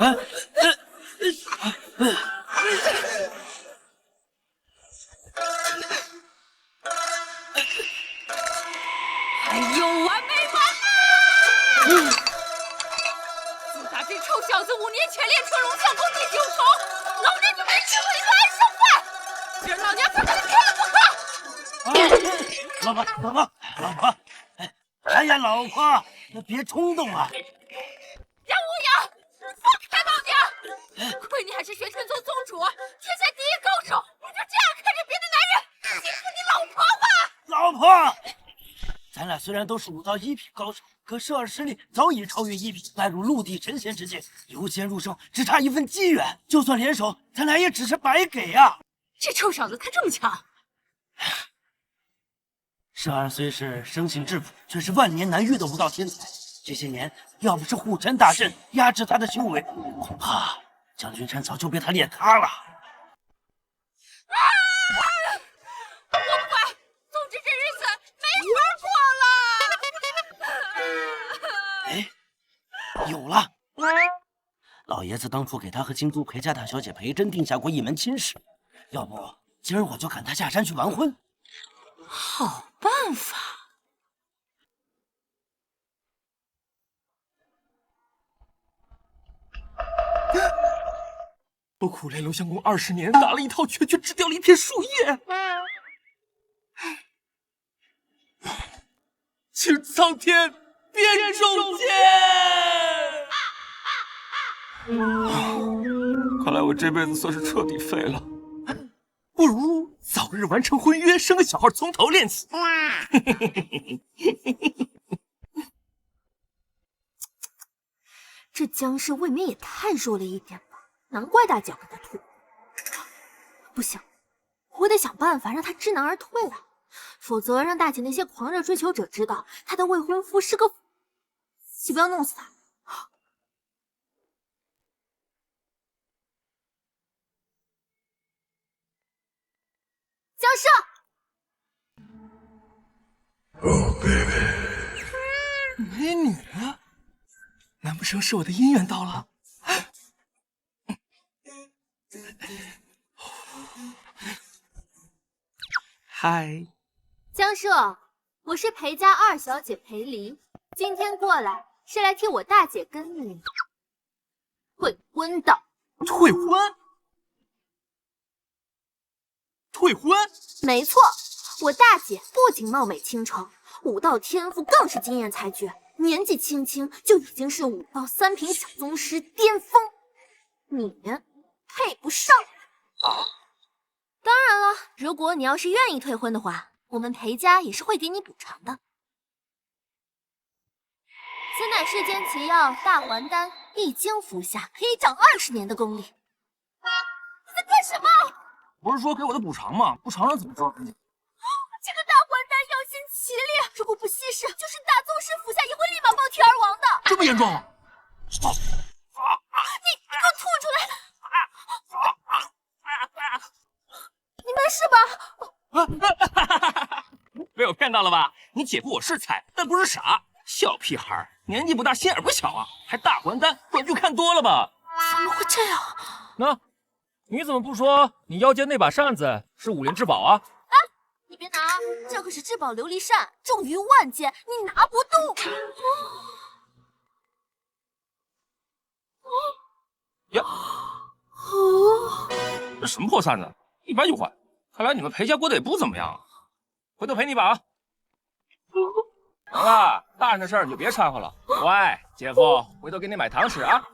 还有完没完啊！自打这臭小子5年前练成龙象攻第9重，老娘就没吃过一个安生饭。今儿老娘非把他开了不可！老婆，哎呀，老婆，别冲动啊！杨无阳，放开老娘！亏你还是玄天宗宗主，天下第一高手，你就这样看着别的男人欺负你老婆吗？老婆，咱俩虽然都是武道1品高手，可涉尔实力早已超越1品，迈入陆地神仙之界，由仙入圣只差一份机缘。就算联手，咱俩也只是白给啊！这臭小子他这么强？涉尔虽是生性质朴，却是万年难遇的武道天才。这些年，要不是护禅大阵压制他的修为，恐怕将军山早就被他练塌了。我不管，总之这日子没法过了。有了，老爷子当初给他和京都裴家大小姐裴珍定下过一门亲事，要不今儿我就赶他下山去完婚。好办法。我苦练龙象功20年，打了一套拳，却只掉了一片树叶。请苍天变中剑！看来我这辈子算是彻底废了，不如早日完成婚约，生个小孩，从头练起。这江氏未免也太弱了一点吧，难怪大姐要跟他退。不行，我得想办法让他知难而退啊，否则让大姐那些狂热追求者知道她的未婚夫是个……岂不要弄死他？江氏，美女，难不成是我的姻缘到了？嗨，江舍，我是裴家2小姐裴离，今天过来是来替我大姐跟你退婚的。退婚？退婚？没错，我大姐不仅貌美倾城，武道天赋更是惊艳才绝，年纪轻轻就已经是武道3品小宗师巅峰，你配不上。当然了，如果你要是愿意退婚的话，我们裴家也是会给你补偿的。此乃世间奇药大还丹，一经服下可以长20年的功力。你在干什么？不是说给我的补偿吗？不偿了怎么着？这个大还丹药性奇烈，如果不稀释，就是大宗师服下也会立马爆体而亡的。这么严重？你给我吐出来！你没事吧？被我骗到了吧？你姐夫我是菜，但不是傻。小屁孩，年纪不大，心眼不小啊，还大还丹，短剧看多了吧？怎么会这样？那，你怎么不说你腰间那把扇子是武林至宝啊？哎，你别拿，这可是至宝琉璃扇，重于万剑，你拿不动。呀，这什么破扇子，一掰就坏。看来你们裴家过得也不怎么样啊。回头陪你一把啊。行了，大人的事儿你就别掺和了。喂，姐夫，回头给你买糖吃啊。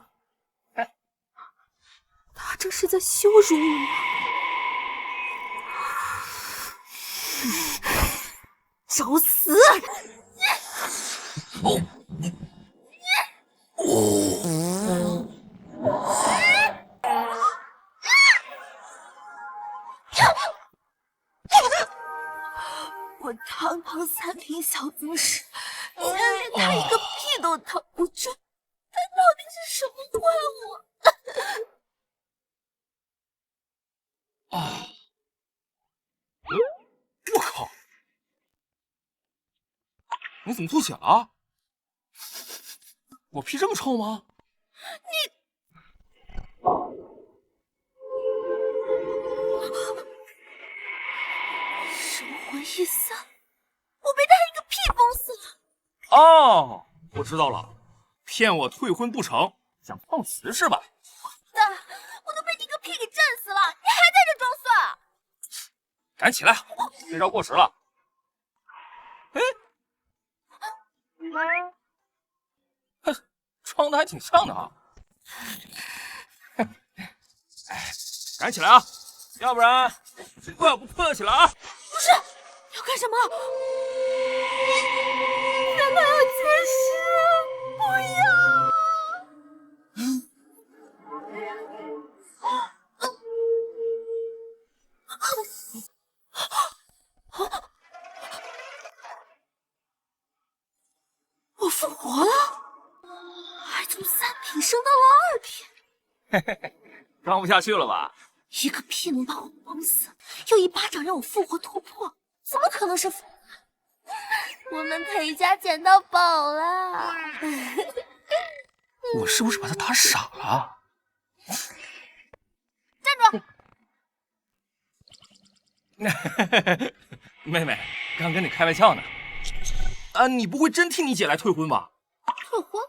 他这是在羞辱我吗？找死！我堂堂3品小宗师，竟然连他一个屁都挡不住，他到底是什么怪物？啊！我靠！你怎么吐血了？我屁这么臭吗？知道了，骗我退婚不成，想碰瓷是吧？大，我都被你个屁给震死了，你还在这装蒜？赶起来，这招过时了。哎，哼，装的还挺像的啊。哎，赶起来啊，要不然我也不客气了啊。不是，要干什么？难道要结尸？不要！我复活了，还从3品升到了2品。嘿嘿嘿，装不下去了吧？一个屁能把我崩死，又一巴掌让我复活突破，怎么可能是？我们裴家捡到宝了！我是不是把他打傻了？站住！妹妹，刚跟你开玩笑呢。啊，你不会真替你姐来退婚吧？退婚？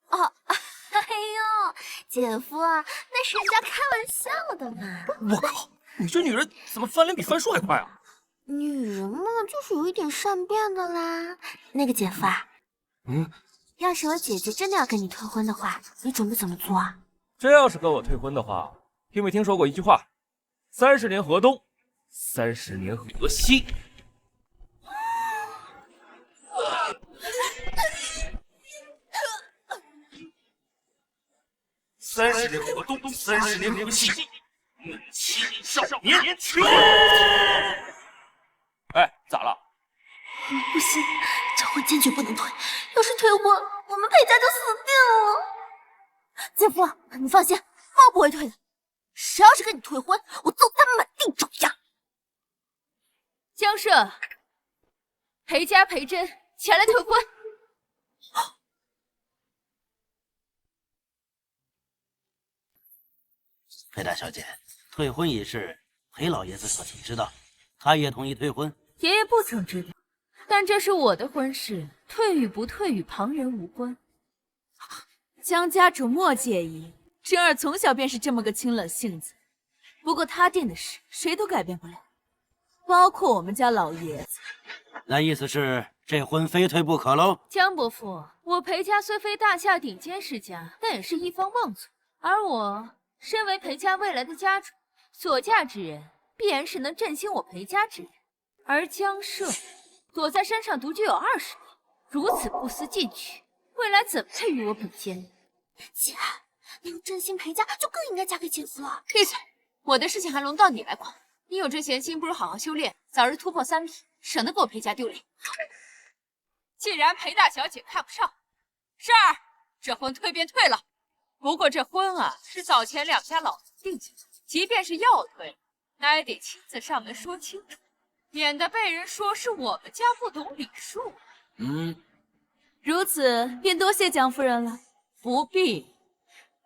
哦，哎呦，姐夫啊，那是人家开玩笑的嘛。我靠，你这女人怎么翻脸比翻书还快啊？女人嘛，就是有一点善变的啦。那个姐夫啊，要是我姐姐真的要跟你退婚的话，你准备怎么做啊？真要是跟我退婚的话，听没听说过一句话？30年河东，30年河西。30年河东，30年河西，嫩气少年穷。哎，咋了？不行，这婚坚决不能退。要是退婚，我们裴家就死定了。姐夫，你放心，妈不会退的。谁要是跟你退婚，我揍他满地找牙。江社，裴家裴真前来退婚。裴大小姐，退婚一事，裴老爷子可曾知道？他也同意退婚。爷爷不曾知道，但这是我的婚事，退与不退与旁人无关。江家主莫介意，真儿从小便是这么个清冷性子。不过他定的事，谁都改变不了，包括我们家老爷子。那意思是这婚非退不可喽？江伯父，我裴家虽非大夏顶尖世家，但也是一方望族，而我身为裴家未来的家主，所嫁之人必然是能振兴我裴家之人。而江社躲在山上独居有20年，如此不思进取，未来怎配与我比肩？姐，你要振兴裴家，就更应该嫁给姐夫了。闭嘴！我的事情还轮到你来管？你有这闲心，不如好好修炼，早日突破3品，省得给我裴家丢脸。既然裴大小姐看不上，是儿，这婚退便退了。不过这婚啊，是早前2家老子定下的，即便是要退，那也得亲自上门说清楚，免得被人说是我们家不懂礼数。如此便多谢江夫人了。不必。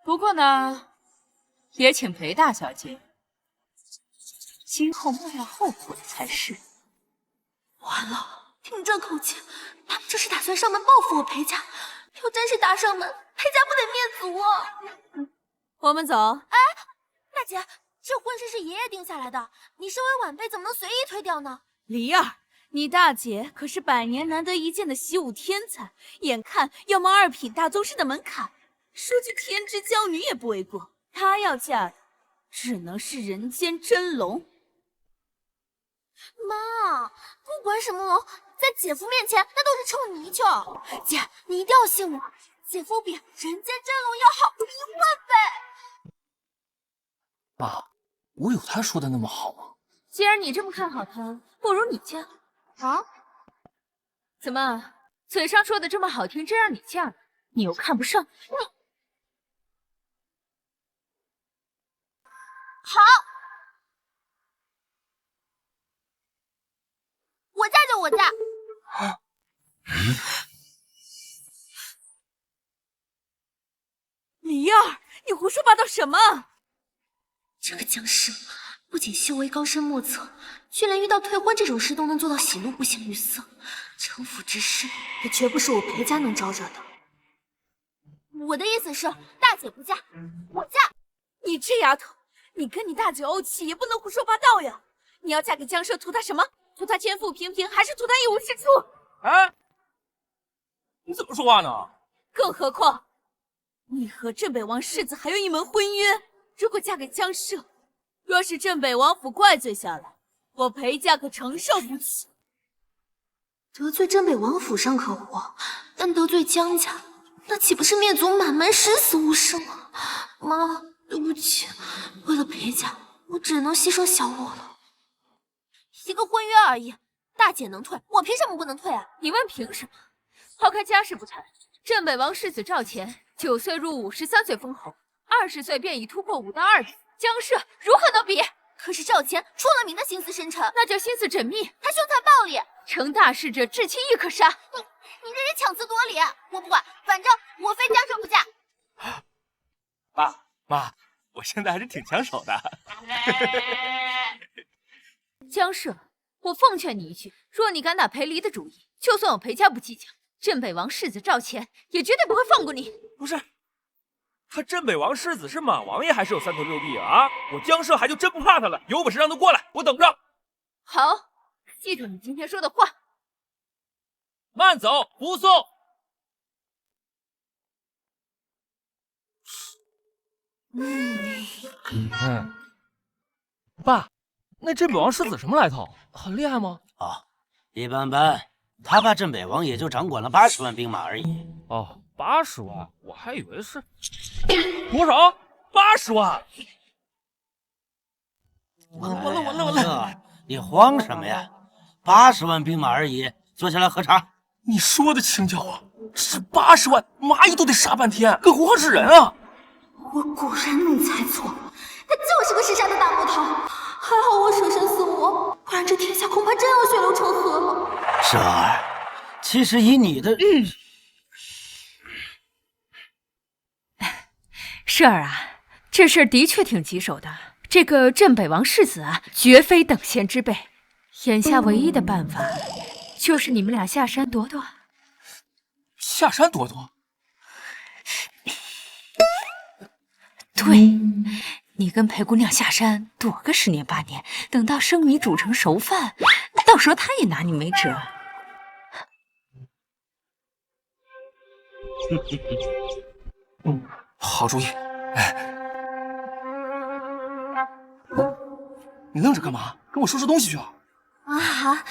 不过呢，也请裴大小姐今后莫要后悔才是。完了，听这口气，他们这是打算上门报复我裴家。要真是打上门，裴家不得灭族啊！我们走。哎，大姐，这婚事是爷爷定下来的，你身为晚辈，怎么能随意推掉呢？梨儿，你大姐可是100年难得一见的习武天才，眼看要冒2品大宗师的门槛，说句天之娇女也不为过。她要嫁的，只能是人间真龙。妈，不管什么龙，在姐夫面前那都是臭泥鳅。姐，你一定要信我，姐夫比人间真龙要好1万倍。爸，我有他说的那么好吗？既然你这么看好他，不如你嫁啊？怎么，嘴上说的这么好听，真让你嫁了，你又看不上？好，我嫁就我嫁。梨儿，你胡说八道什么？这个江氏不仅修为高深莫测，却连遇到退婚这种事都能做到喜怒不形于色。城府之事，也绝不是我裴家能招惹的。我的意思是，大姐不嫁，我嫁。你这丫头，你跟你大姐怄气也不能胡说八道呀！你要嫁给江奢，图他什么？图他天赋平平，还是图他一无是处？哎，你怎么说话呢？更何况，你和镇北王世子还有一门婚约，如果嫁给江奢，若是镇北王府怪罪下来，我裴家可承受不起。得罪镇北王府尚可活，但得罪江家，那岂不是灭族满门，十死无生啊！妈，对不起，为了裴家，我只能牺牲小我了。一个婚约而已，大姐能退，我凭什么不能退啊？你问凭什么？抛开家世不谈，镇北王世子赵乾9岁入伍，13岁封侯，20岁便已突破5到2品，江奢如何能比？可是赵乾出了名的心思深沉，那叫心思缜密。他凶残暴力，成大事者至亲亦可杀。你这是强词夺理！我不管，反正我非江奢不嫁。爸妈，我现在还是挺抢手的。江奢，我奉劝你一句，若你敢打裴离的主意，就算我裴家不计较，镇北王世子赵乾也绝对不会放过你。不是，他镇北王世子是马王爷，还是有3头6臂啊？我江奢还就真不怕他了，有本事让他过来，我等着。好，记住你今天说的话。慢走，不送。爸，那镇北王世子什么来头？很厉害吗？哦，一般般。他爸镇北王也就掌管了80万兵马而已。哦，80万，我还以为是多少？80万！完了！你慌什么呀？80万兵马而已，坐下来喝茶。你说的轻巧啊，是80万，蚂蚁都得杀半天，更何况是人啊！我果然没猜错，他就是个识杀的大魔头。还好我舍身饲母，不然这天下恐怕真要血流成河了。佘儿，其实以你的……佘儿啊，这事儿的确挺棘手的。这个镇北王世子啊，绝非等闲之辈。眼下唯一的办法，就是你们俩下山躲躲。下山躲躲？对，你跟裴姑娘下山躲个10年8年，等到生米煮成熟饭，到时候她也拿你没辙。好主意。哎，你愣着干嘛？跟我收拾东西去啊！啊！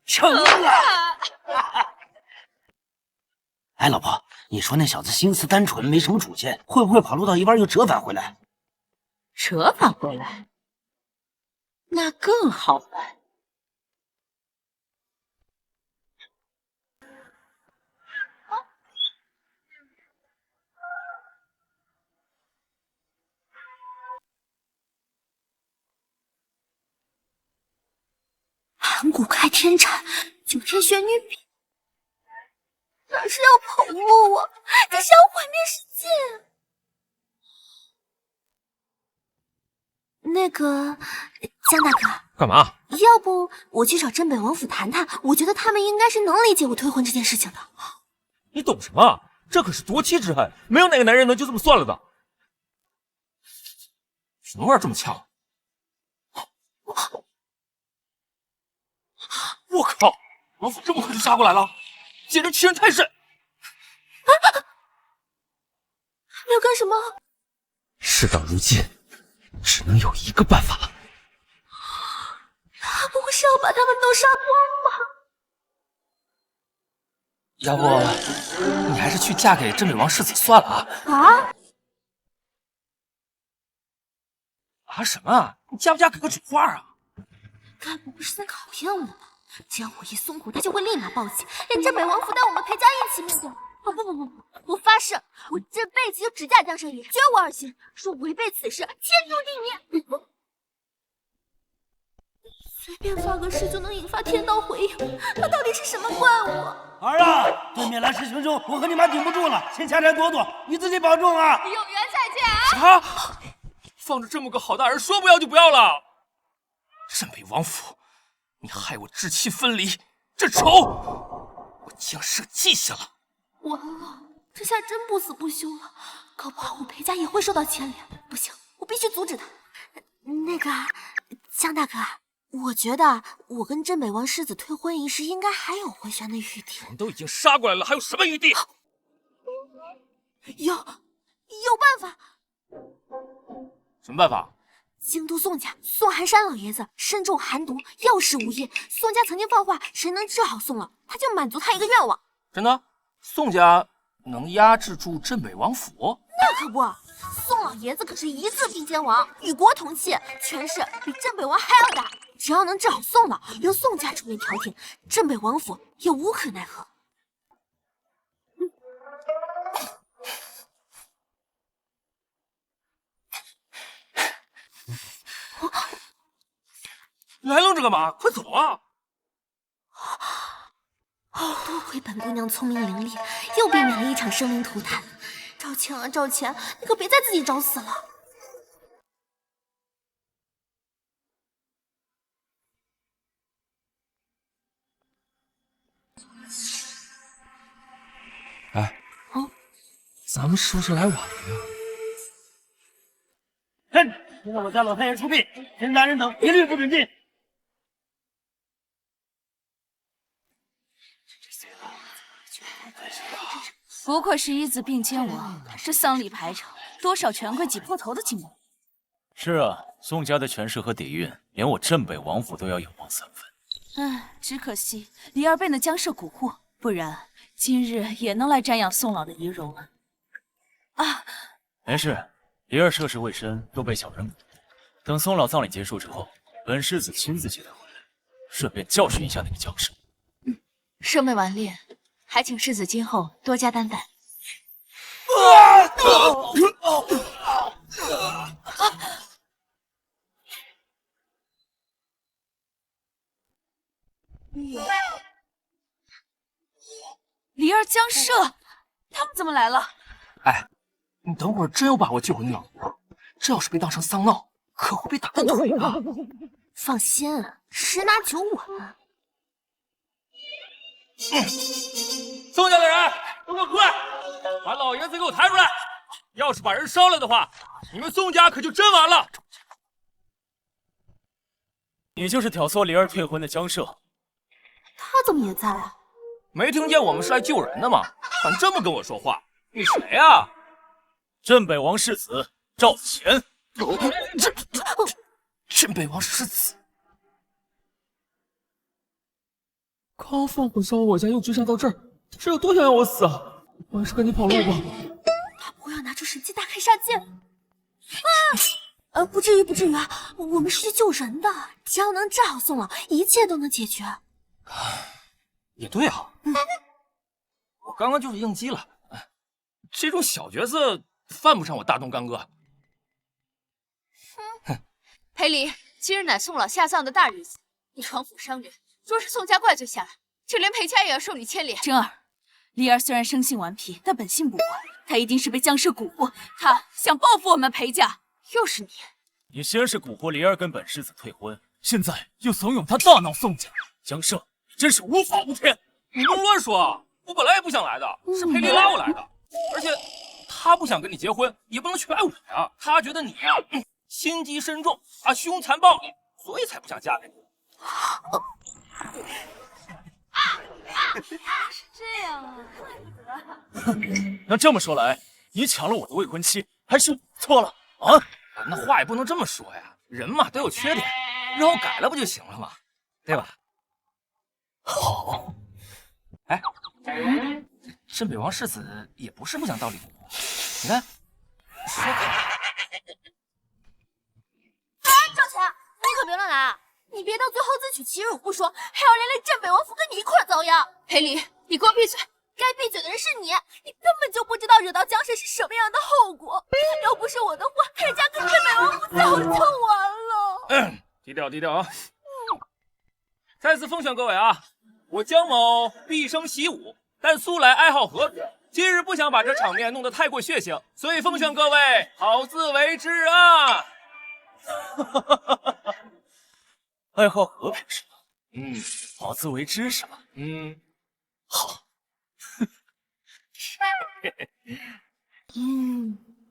成了！哎，老婆，你说那小子心思单纯，没什么主见，会不会跑路到一半又折返回来？折返回来，那更好办。盘古开天铲，9天玄女笔，哪是要跑路啊？这是要毁灭世界！那个江大哥，干嘛？要不我去找镇北王府谈谈？我觉得他们应该是能理解我退婚这件事情的。你懂什么？这可是夺妻之恨，没有哪个男人能就这么算了的。什么味儿这么呛？我靠！王府这么快就杀过来了，简直欺人太甚！你要干什么？事到如今，只能有一个办法了。他不会是要把他们都杀光吧？要不你还是去嫁给镇北王世子算了啊！啊？啊什么啊？你嫁不嫁给个主花啊？该不会是在考验我吗？只要我一松口，他就会立马报警，连镇北王府带我们裴家一起灭掉。不，我发誓，我这辈子就只嫁江胜宇，绝无二心。若违背此事，天诛地灭。随便发个誓就能引发天道回应，他到底是什么怪物？儿啊，对面来势汹汹，我和你妈顶不住了，先下山躲躲，你自己保重啊！有缘再见啊！啊！放着这么个好大人，说不要就不要了。镇北王府，你害我至亲分离，这仇我江社记下了。完了，这下真不死不休了，搞不好我裴家也会受到牵连。不行，我必须阻止他。那个江大哥，我觉得我跟镇北王世子退婚一事应该还有回旋的余地。人都已经杀过来了，还有什么余地？有办法。什么办法？京都宋家宋寒山老爷子身中寒毒，药石无医。宋家曾经放话，谁能治好宋老，他就满足他一个愿望。真的？宋家能压制住镇北王府？那可不，宋老爷子可是一字并肩王，与国同气，权势比镇北王还要大。只要能治好宋老，由宋家出面调停，镇北王府也无可奈何。你还愣着干嘛？快走啊！多亏本姑娘聪明伶俐，又避免了一场生灵涂炭。赵倩啊，赵倩，你可别再自己找死了。哎，咱们是不是来晚了呀？哼！现在我家老太爷出殡，陈大人等一律不准进。不愧是一字并肩王，这丧礼排场，多少权贵挤破头的惊动。是啊，宋家的权势和底蕴，连我镇北王府都要有望三分。唉，只可惜离儿被那江社蛊惑，不然今日也能来瞻仰宋老的遗容了。啊，没事，离儿涉世未深，都被小人蛊惑。等宋老葬礼结束之后，本世子亲自接他回来，顺便教训一下那个江社。生妹晚恋，还请世子今后多加担待。离儿江社，他们怎么来了？哎，你等会儿真有把握救回你老婆，这要是被当成丧闹，可会被打断腿啊！放心，十拿九稳。宋家的人都给我出来，把老爷子给我抬出来！要是把人烧了的话，你们宋家可就真完了。你就是挑唆离儿退婚的江社？他怎么也在啊？没听见我们是来救人的吗？敢这么跟我说话，你谁呀？镇北王世子赵乾。镇北王世子。刚放火烧我家，又追杀到这儿，他是有多想要我死啊？我还是赶紧跑路吧。他不会要拿出神器大开杀戒啊？不至于，不至于啊！我们是去救人的，只要能治好宋老，一切都能解决。也对啊，我刚刚就是应激了，这种小角色犯不上我大动干戈。裴离，今日乃宋老下葬的大日子，你闯府伤人，若是宋家怪罪下来，就连裴家也要受你牵连。真儿，离儿虽然生性顽皮，但本性不坏，他一定是被江社蛊惑，他想报复我们裴家。又是你！你先是蛊惑离儿跟本世子退婚，现在又怂恿他大闹宋家，江社真是无法无天！你不能乱说，我本来也不想来的，是裴离拉我来的。而且他不想跟你结婚，也不能去怪我呀。他觉得你呀，心机深重啊，凶残暴力，所以才不想嫁给你。是这样啊？那这么说来，你抢了我的未婚妻，还是我错了啊？那话也不能这么说呀，人嘛都有缺点，日后改了不就行了吗？对吧？好。哎，镇北王世子也不是不讲道理的，你看，说看。赵钱，你可别乱来啊！你别到最后自取其辱不说，还要连累镇北王府跟你一块遭殃。裴离，你给我闭嘴！该闭嘴的人是你，你根本就不知道惹到江社是什么样的后果。要不是我的话，裴家跟镇北王府早就完了。低调低调啊！再次奉劝各位啊，我江某毕生习武，但素来爱好和平。今日不想把这场面弄得太过血腥，所以奉劝各位好自为之啊！爱好和平是吗？好自为之是吧？好。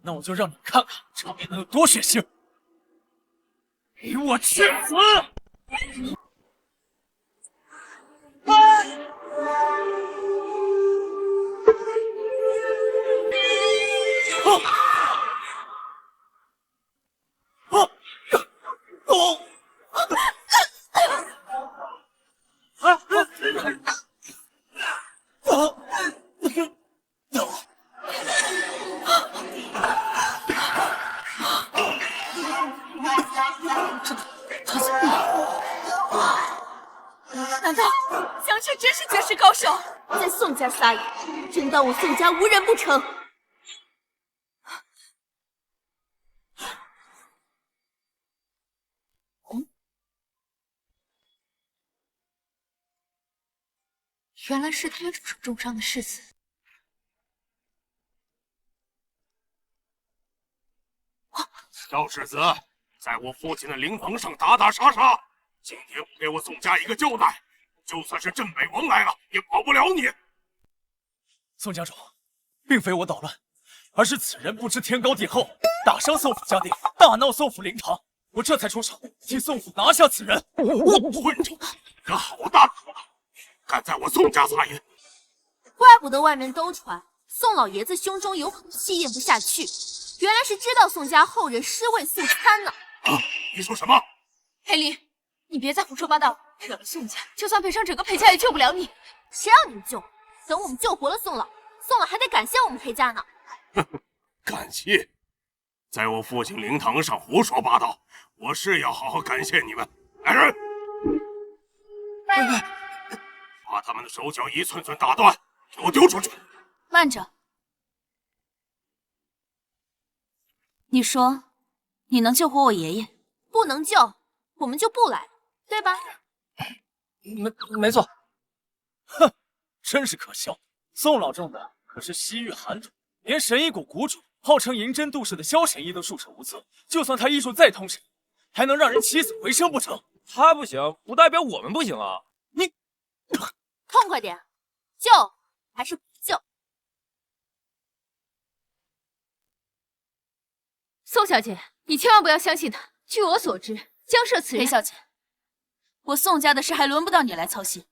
那我就让你看看场面能有多血腥！给我去死！难道江雀真是绝世高手？在宋家撒野，真当我宋家无人不成？原来是他出手重伤的世子。小世子，在我父亲的灵堂上打打杀杀，今天不给我宋家一个交代，就算是镇北王来了，也保不了你。宋家主，并非我捣乱，而是此人不知天高地厚，打伤宋府家丁，大闹宋府灵堂，我这才出手替宋府拿下此人。混账，你个好大的头脑，敢在我宋家撒野！怪不得外面都传宋老爷子胸中有苦气咽不下去，原来是知道宋家后人尸位素餐呢。你说什么？黑林，你别再胡说八道，惹了宋家，就算赔上整个裴家也救不了你。谁让你们救？等我们救活了宋老，宋老还得感谢我们裴家呢。感谢？在我父亲灵堂上胡说八道，我是要好好感谢你们。来人，把他们的手脚一寸寸打断，给我丢出去！慢着，你说你能救活我爷爷？不能救，我们就不来了，对吧？没错。哼，真是可笑！宋老种的可是西域寒土，连神医谷谷主号称银针渡世的萧神医都束手无策。就算他医术再通神，还能让人起死回生不成？他不行，不代表我们不行啊！你痛快点，救还是不救？宋小姐，你千万不要相信他。据我所知，江涉此人。裴小姐，我宋家的事还轮不到你来操心。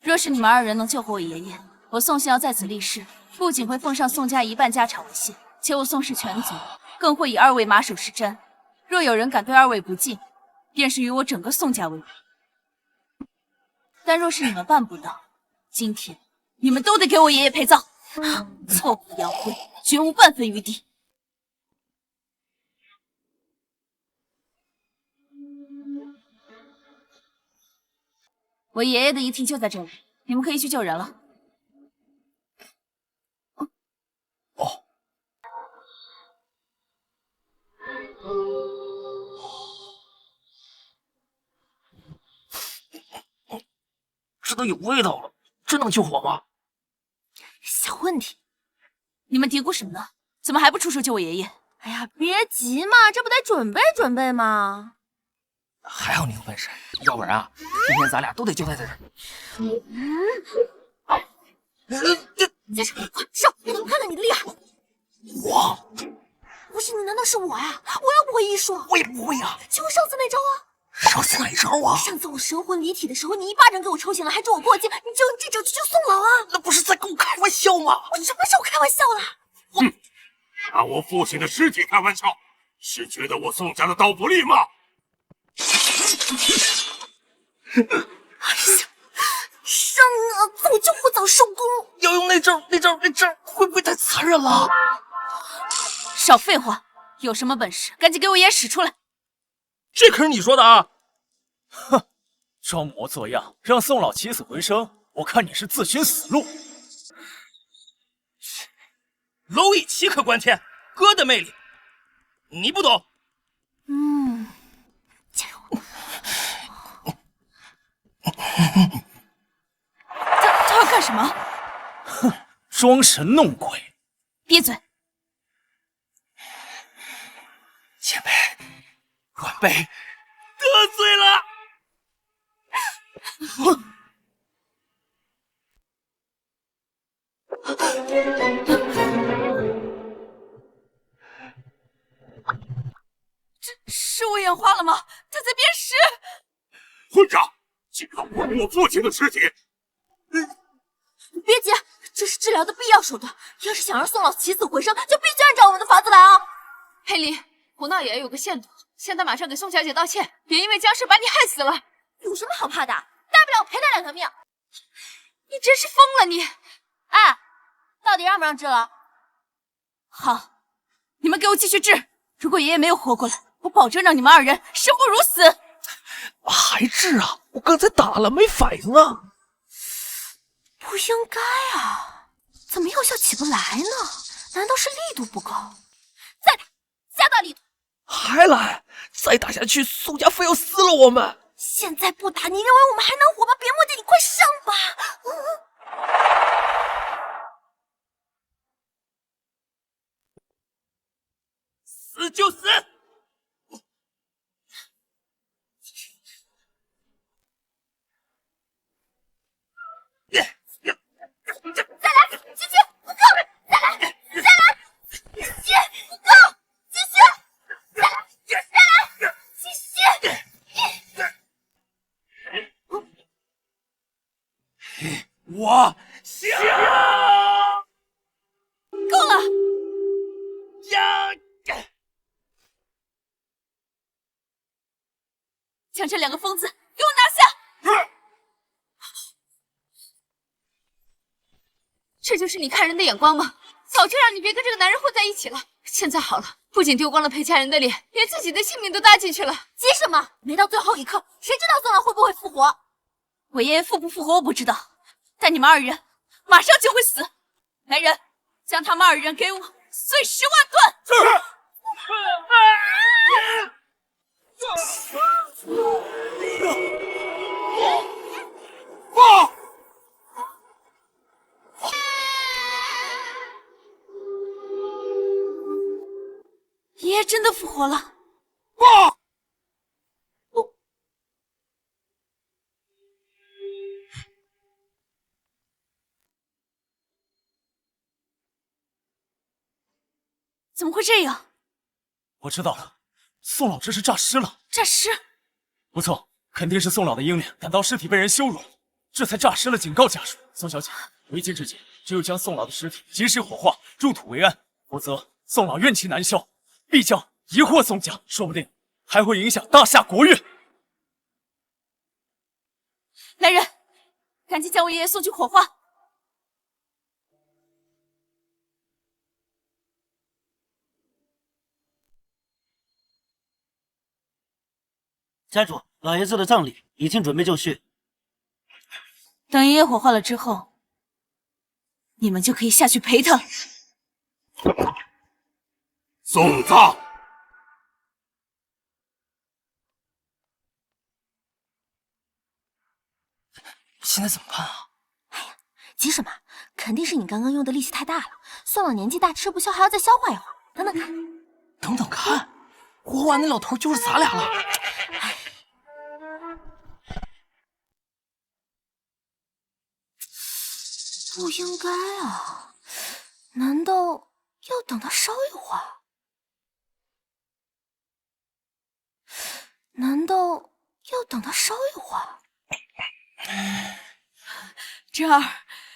若是你们二人能救活我爷爷，我宋姓要在此立誓，不仅会奉上宋家一半家产为谢，且我宋氏全族更会以二位马首是瞻。若有人敢对二位不敬，便是与我整个宋家为伍。但若是你们办不到，今天你们都得给我爷爷陪葬，挫骨扬灰，绝无半分余地。我爷爷的遗体就在这里，你们可以去救人了。哦，这都有味道了，真能救活吗？小问题，你们嘀咕什么呢？怎么还不出手救我爷爷？哎呀，别急嘛，这不得准备准备吗？还好你有本事，要不然啊，今天咱俩都得交代在这儿。接着，快上！我能看看你的厉害。我不是你，难道是我呀？我又不会医术，我也不会啊。请问上次那招啊？上次哪招啊？上次我神魂离体的时候，你一巴掌给我抽醒了，还助我过境，你就用这招去救宋老啊？那不是在跟我开玩笑吗？我什么时候开玩笑了？拿我父亲的尸体开玩笑，是觉得我宋家的刀不利吗？哎呀，生啊！早救不早收工。要用那招会不会太残忍了？少废话，有什么本事赶紧给我爷爷使出来！这可是你说的啊！哼，装模作样让宋老起死回生，我看你是自寻死路。蝼蚁岂可关天，哥的魅力你不懂。加油！他要干什么？哼，装神弄鬼！闭嘴！阮贝得罪了。是我眼花了吗？他在变尸！混账！竟敢侮辱我父亲的尸体！别急，这是治疗的必要手段。要是想让宋老起死回生，就必须按照我们的法子来啊！佩离，胡闹也要有个限度。现在马上给宋小姐道歉，别因为僵尸把你害死了。有什么好怕的？大不了我赔他2条命。你真是疯了你！哎，到底让不让治了？好，你们给我继续治。如果爷爷没有活过来，我保证让你们2人生不如死。还治啊？我刚才打了没反应啊！不应该啊，怎么药效起不来呢？难道是力度不够？再打，加大力度！还来？再打下去，宋家非要撕了我们！现在不打，你认为我们还能活吗？别墨迹，你快上吧！死就死！再来，继续，不够！再来，继续，不够！继续，再来，继续！我想够了！将这2个疯子给我拿下！这就是你看人的眼光吗？早就让你别跟这个男人混在一起了。现在好了，不仅丢光了裴家人的脸，连自己的性命都搭进去了。急什么？没到最后一刻，谁知道宋老会不会复活？我爷爷复不复活我不知道，但你们2人马上就会死。来人，将他们2人给我碎10万段！放！爷爷真的复活了！放！怎么会这样？我知道了，宋老这是诈尸了。诈尸？不错，肯定是宋老的英灵感到尸体被人羞辱，这才诈尸了，警告家属。宋小姐，为今之计，只有将宋老的尸体及时火化，入土为安，否则宋老怨气难消，必将疑祸宋家，说不定还会影响大夏国运。来人，赶紧将我爷爷送去火化！家主，老爷子的葬礼已经准备就绪，等爷爷火化了之后，你们就可以下去陪他。送葬。现在怎么办啊？急什么？肯定是你刚刚用的力气太大了。宋老年纪大，吃不消，还要再消化一会儿。等等看，等等看，活完那老头就是咱俩了。不应该啊！难道要等他烧一会儿？难道要等他烧一会儿？珍儿，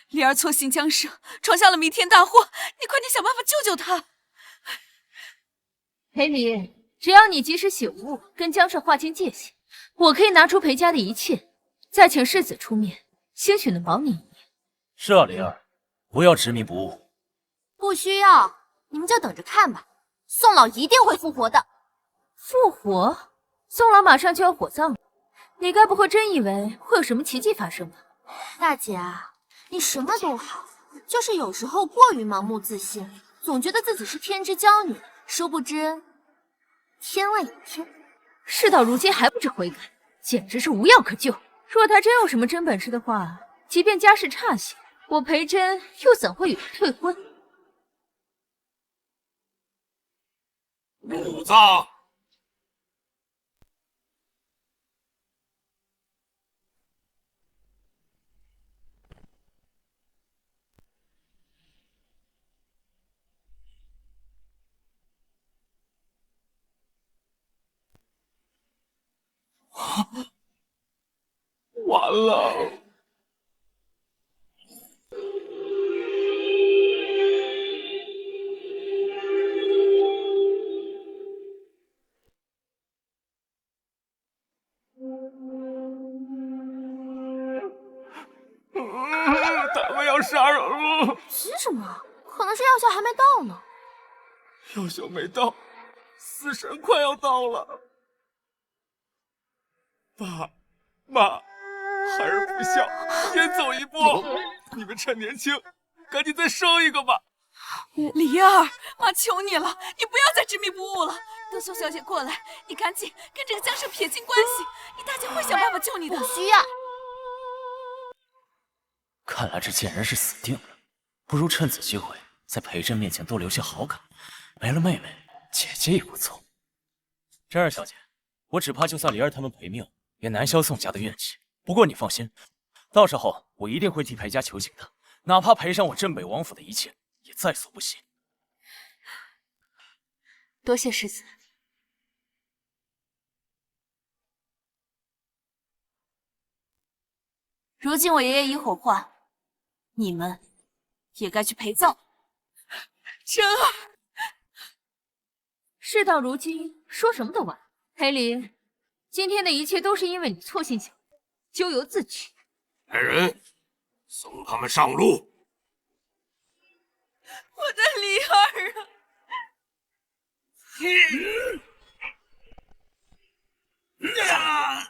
丽儿错行僵尸，闯下了弥天大祸，你快点想办法救救她。裴离，只要你及时醒悟，跟僵尸划清界限，我可以拿出裴家的一切，再请世子出面，兴许能保你一命。是啊，灵儿，不要执迷不悟。不需要，你们就等着看吧。宋老一定会复活的。复活？宋老马上就要火葬了，你该不会真以为会有什么奇迹发生吧？大姐啊，你什么都好，就是有时候过于盲目自信，总觉得自己是天之骄女，殊不知天外有天。事到如今还不知悔改，简直是无药可救。若他真有什么真本事的话，即便家世差些，我裴真又怎会与他退婚？入葬。完了！他们要杀人了！急什么？可能是药效还没到呢。药效没到，死神快要到了。爸妈，孩儿不孝，先走一步。你们趁年轻，赶紧再生一个吧。李儿，妈求你了，你不要再执迷不悟了。等宋小姐过来，你赶紧跟这个江社撇清关系，你大姐会想办法救你的。不需要。看来这贱人是死定了，不如趁此机会在裴震面前多留些好感。没了妹妹，姐姐也不错。真儿小姐，我只怕就算离儿他们赔命，也难消宋家的怨气。不过你放心，到时候我一定会替裴家求情的，哪怕赔上我镇北王府的一切，也在所不惜。多谢世子。如今我爷爷已火化，你们也该去陪葬。真儿，事到如今，说什么都晚。裴离，今天的一切都是因为你错心想，咎由自取。来人，送他们上路。我的离儿啊！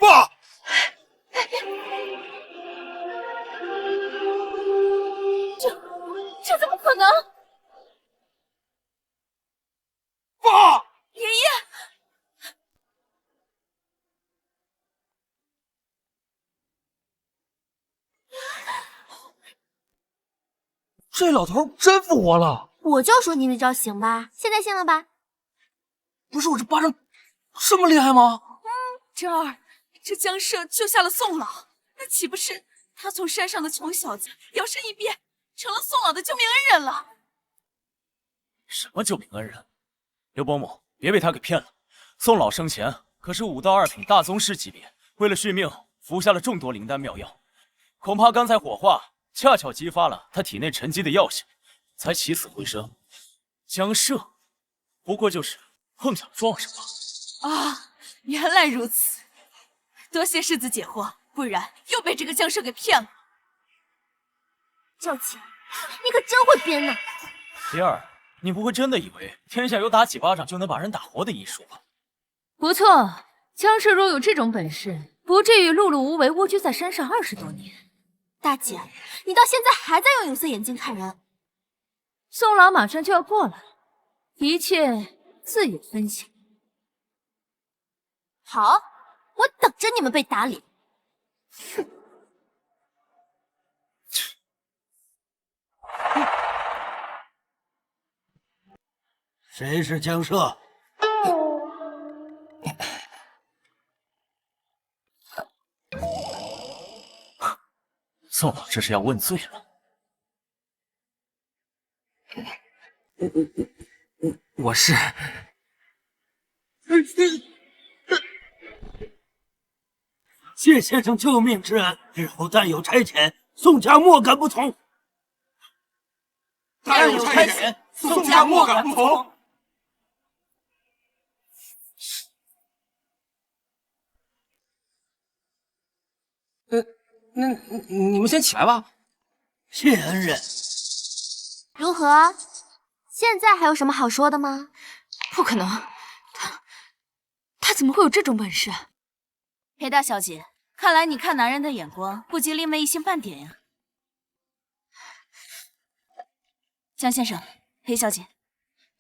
爸，这怎么可能？爸，爷爷，这老头真复活了！我就说你那招行吧，现在信了吧？不是我这巴掌这么厉害吗？真儿，这江社救下了宋老，那岂不是他从山上的穷小子摇身一变成了宋老的救命恩人了？什么救命恩人？刘伯母，别被他给骗了。宋老生前可是武道2品大宗师级别，为了续命，服下了众多灵丹妙药。恐怕刚才火化恰巧激发了他体内沉积的药性，才起死回生。江社不过就是碰巧撞上了。啊，原来如此，多谢世子解惑，不然又被这个江社给骗了。赵姐，你可真会编呢！蝶儿，你不会真的以为天下有打几巴掌就能把人打活的医术吧？不错，江社若有这种本事，不至于碌碌无为蜗居在山上20多年。大姐，你到现在还在用有色眼镜看人。宋老马上就要过来，一切自有分晓。好，我等着你们被打脸。哼！谁是江社？宋老这是要问罪了。我是。谢先生救命之恩，日后但有差遣，宋家莫敢不从。但有差遣，宋家莫敢不从。那你们先起来吧。谢恩人。如何？现在还有什么好说的吗？不可能，他怎么会有这种本事？裴大小姐，看来你看男人的眼光不及林梅一星半点呀。江先生、裴小姐，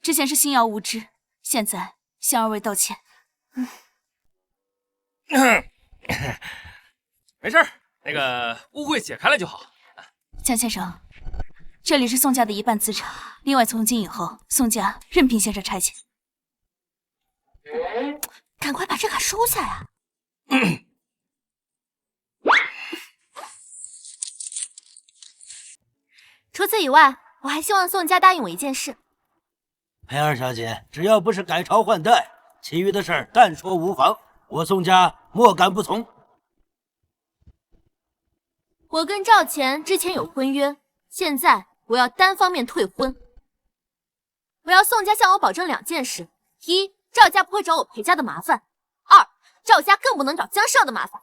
之前是星瑶无知，现在向二位道歉。没事儿，那个误会解开了就好。江先生，这里是宋家的一半资产，另外从今以后，宋家任凭先生差遣。赶快把这卡收下呀！除此以外，我还希望宋家答应我一件事。裴二小姐，只要不是改朝换代，其余的事儿但说无妨，我宋家莫敢不从。我跟赵钱之前有婚约，现在我要单方面退婚。我要宋家向我保证2件事：一，赵家不会找我裴家的麻烦；二，赵家更不能找江少的麻烦。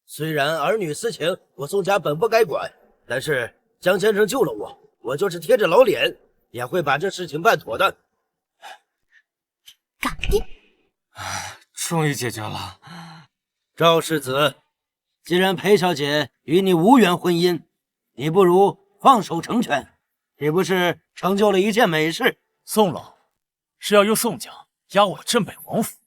虽然儿女私情我宋家本不该管，但是江先生救了我，我就是贴着老脸也会把这事情办妥的。搞定！终于解决了。赵世子，既然裴小姐与你无缘婚姻，你不如放手成全，岂不是成就了一件美事？宋老是要用宋家压我镇北王府。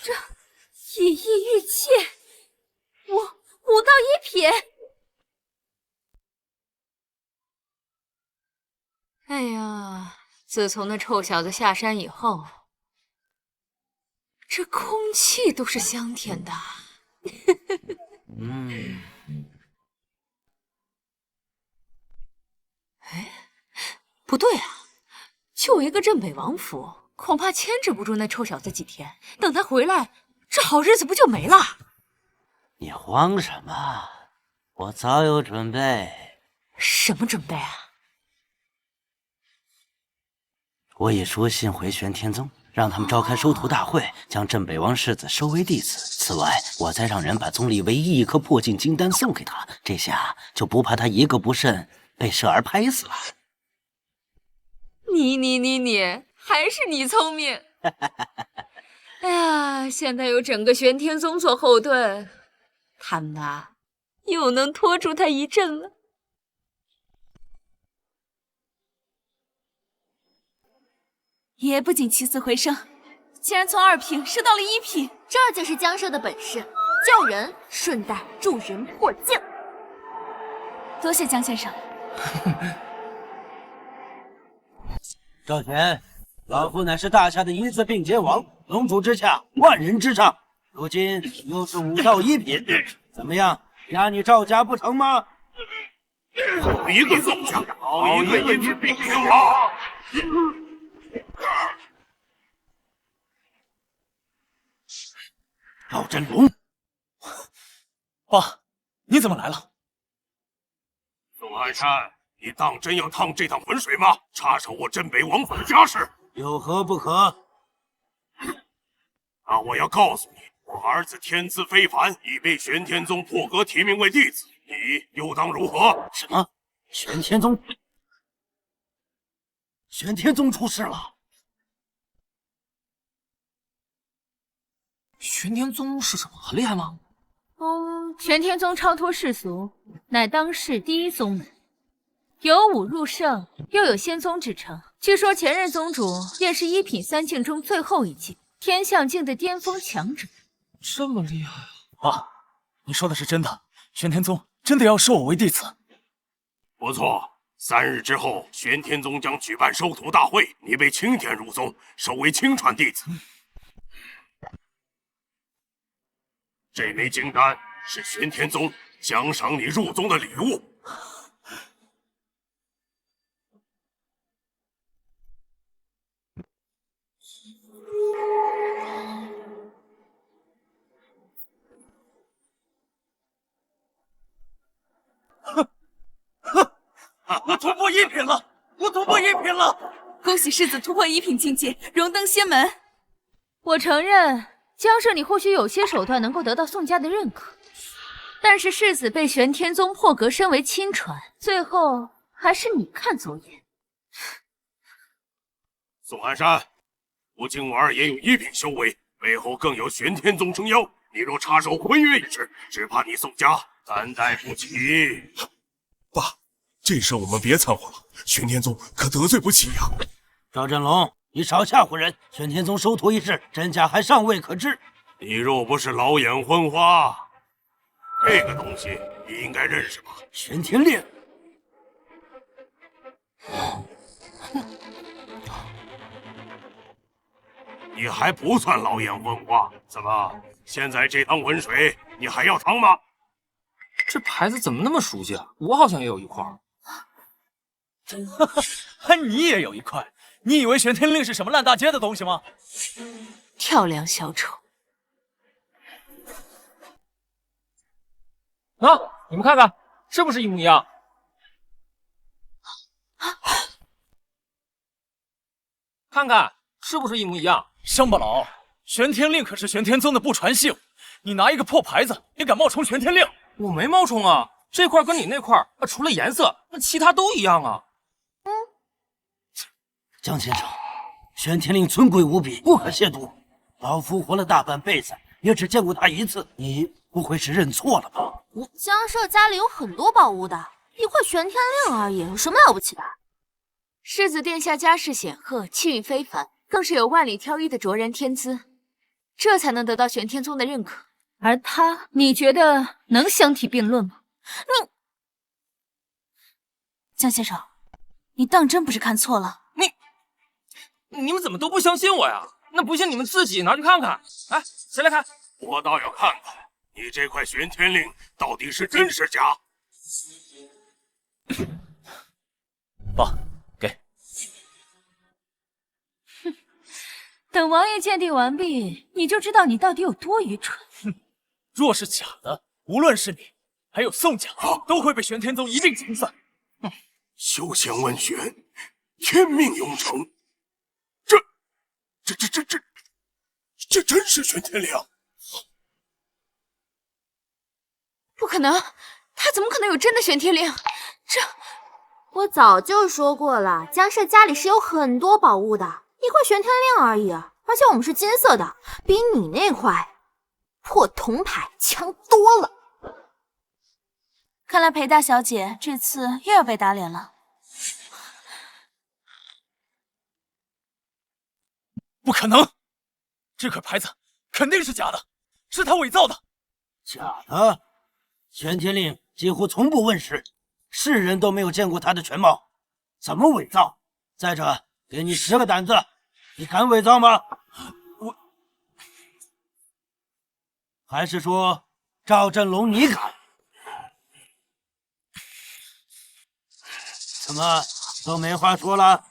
这以逸御妾，5道1品。哎呀，自从那臭小子下山以后，这空气都是香甜的。哎，不对啊，就一个镇北王府，恐怕牵制不住那臭小子几天。等他回来，这好日子不就没了？你慌什么？我早有准备。什么准备啊？我已书信回玄天宗，让他们召开收徒大会，将镇北王世子收为弟子。此外，我再让人把宗里唯一一颗破镜金丹送给他，这下就不怕他一个不慎被佘儿拍死了。你，还是你聪明。哎呀，现在有整个玄天宗做后盾，他们呐，又能拖住他一阵了。爷爷不仅起死回生，竟然从2品升到了1品，这就是江少的本事，救人顺带助人破境。多谢江先生。赵钱，老夫乃是大夏的一字并肩王，龙主之下，万人之上，如今又是5道1品，怎么样，压你赵家不成吗？好一个宋家，好一个一字并肩王！赵真龙，爸，你怎么来了？宋安山，你当真要趟这趟浑水吗？插手我镇北王府的家事，有何不可？那我要告诉你，我儿子天资非凡，已被玄天宗破格提名为弟子，你又当如何？什么？玄天宗？玄天宗出事了？玄天宗是什么？很厉害吗？玄天宗超脱世俗，乃当世第一宗门，有武入圣，又有仙宗之称。据说前任宗主便是1品3境中最后一境，天象境的巅峰强者。这么厉害啊！爸，你说的是真的？玄天宗真的要收我为弟子？不错，3日之后，玄天宗将举办收徒大会，你被钦点入宗，收为亲传弟子。这枚金丹是玄天宗奖赏你入宗的礼物。我突破1品了！我突破1品了！恭喜世子突破1品境界，荣登仙门。我承认，江社你或许有些手段能够得到宋家的认可，但是世子被玄天宗破格升为亲传，最后还是你看走眼。宋寒山，不仅我二爷有一品修为，背后更有玄天宗撑腰。你若插手婚约一事，只怕你宋家担待不起。爸，这事我们别掺和了，玄天宗可得罪不起呀。赵振龙，你少吓唬人！玄天宗收徒一事，真假还尚未可知。你若不是老眼昏花，这个东西你应该认识吧？玄天令。你还不算老眼昏花，怎么现在这趟浑水你还要趟吗？这牌子怎么那么熟悉啊？我好像也有一块。你也有一块？你以为玄天令是什么烂大街的东西吗？跳梁小丑。啊，你们看看，是不是一模一样？看看是不是一模一样？乡巴佬，玄天令可是玄天宗的不传系物，你拿一个破牌子也敢冒充玄天令？我没冒充啊，这块跟你那块除了颜色，那其他都一样啊。江先生，玄天令尊贵无比，不可亵渎。老夫活了大半辈子，也只见过他一次，你不会是认错了吧？江社家里有很多宝物的，一块玄天令而已，有什么了不起的？世子殿下家世显赫，气运非凡，更是有万里挑一的卓然天资，这才能得到玄天宗的认可。而他，你觉得能相提并论吗？江先生，你当真不是看错了？你们怎么都不相信我呀？那不信你们自己拿去看看。哎，谁来看？我倒要看看你这块玄天令到底是真是假。爸，给。等王爷鉴定完毕，你就知道你到底有多愚蠢。若是假的，无论是你还有宋家，都会被玄天宗一并清算。修仙问玄，天命永成。这真是玄天令？不可能，他怎么可能有真的玄天令？我早就说过了，江社家里是有很多宝物的，一块玄天令而已，而且我们是金色的，比你那块破铜牌强多了。看来裴大小姐这次又要被打脸了。不可能，这块牌子肯定是假的，是他伪造的。假的？玄天令几乎从不问世，世人都没有见过他的全貌，怎么伪造？再者，给你10个胆子，你敢伪造吗？我，还是说赵振龙你敢？怎么都没话说了？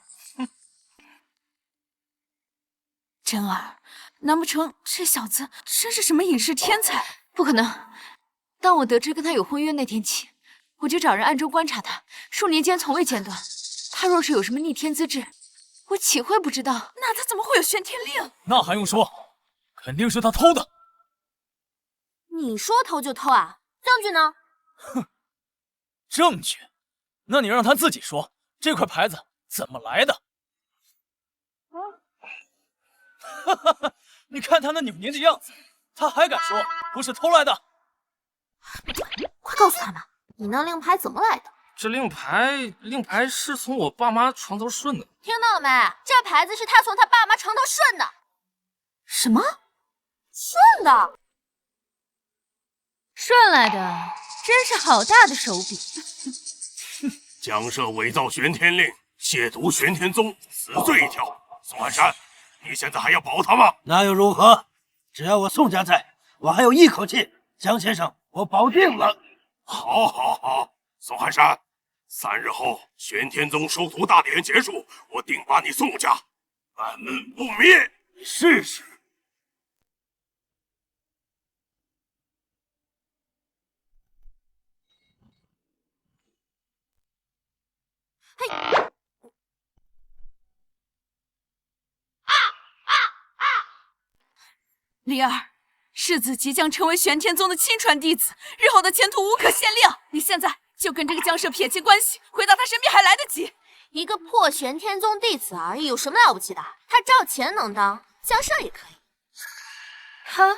真儿，难不成这小子真是什么隐世天才？不可能！当我得知跟他有婚约那天起，我就找人暗中观察他，数年间从未间断。他若是有什么逆天资质，我岂会不知道？那他怎么会有玄天令？那还用说，肯定是他偷的。你说偷就偷啊？证据呢？哼，证据？那你让他自己说，这块牌子怎么来的？哈哈哈！你看他那扭捏的样子，他还敢说不是偷来的？快告诉他们，你那令牌怎么来的？这令牌是从我爸妈床头顺的。听到了没？这牌子是他从他爸妈床头顺的。什么？顺的？顺来的，真是好大的手笔！江社伪造玄天令，亵渎玄天宗，死罪一条。宋寒山，你现在还要保他吗？那又如何？只要我宋家在，我还有一口气。江先生，我保定了。好，宋寒山，3日后玄天宗收徒大典结束，我定把你宋家安门不灭。你试试。嘿。灵儿，世子即将成为玄天宗的亲传弟子，日后的前途无可限量。你现在就跟这个江社撇清关系，回到他身边还来得及。一个破玄天宗弟子而已，有什么了不起的？他赵钱能当，江社也可以。他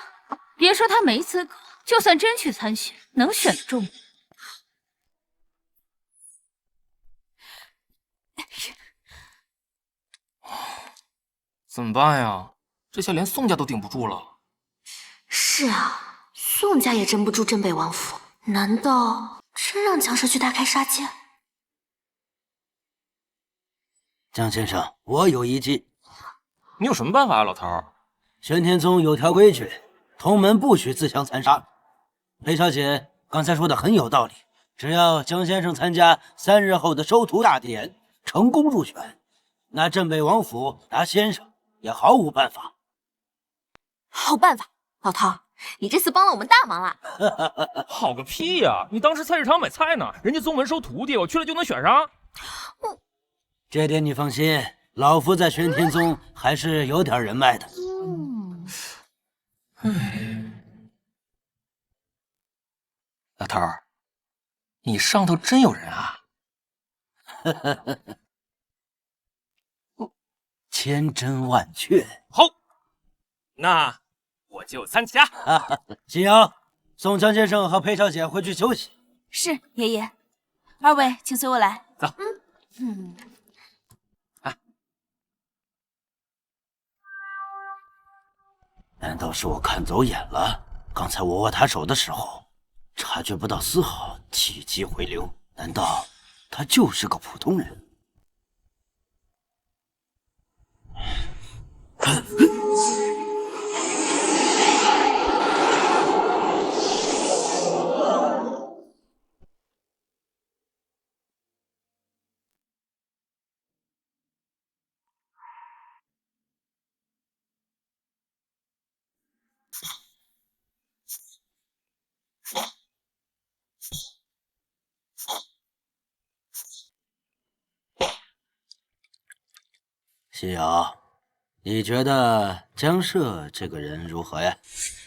别说他没资格，就算真去参选，能选得中吗？怎么办呀？这下连宋家都顶不住了。是啊，宋家也镇不住镇北王府，难道真让江社去大开杀戒？江先生，我有一计。你有什么办法啊，老头儿？玄天宗有条规矩，同门不许自相残杀。裴小姐刚才说的很有道理，只要江先生参加3日后的收徒大典，成功入选，那镇北王府拿先生也毫无办法。好办法，老头，你这次帮了我们大忙了。好个屁呀！你当时菜市场买菜呢，人家宗门收徒弟，我去了就能选上？这点你放心，老夫在玄天宗还是有点人脉的。老头儿，你上头真有人啊！千真万确。好，那我就参加。夕阳，送江先生和裴小姐回去休息。是，爷爷。二位，请随我来。走。难道是我看走眼了？刚才我握他手的时候，察觉不到丝毫气机回流。难道他就是个普通人？夕瑶，你觉得江社这个人如何呀？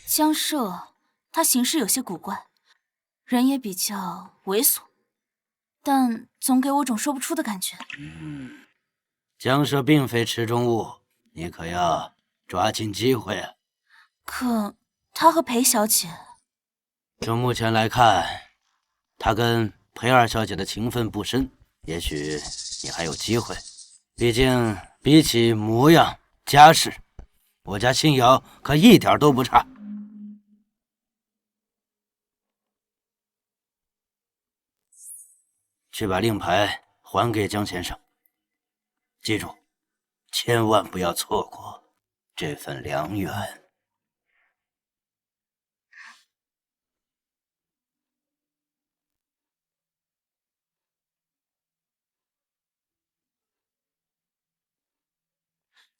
江社，他行事有些古怪，人也比较猥琐，但总给我种说不出的感觉。江社并非池中物，你可要抓紧机会啊！可他和裴小姐，从目前来看，他跟裴二小姐的情分不深，也许你还有机会。毕竟比起模样、家世，我家新瑶可一点都不差。去把令牌还给江先生，记住，千万不要错过这份良缘。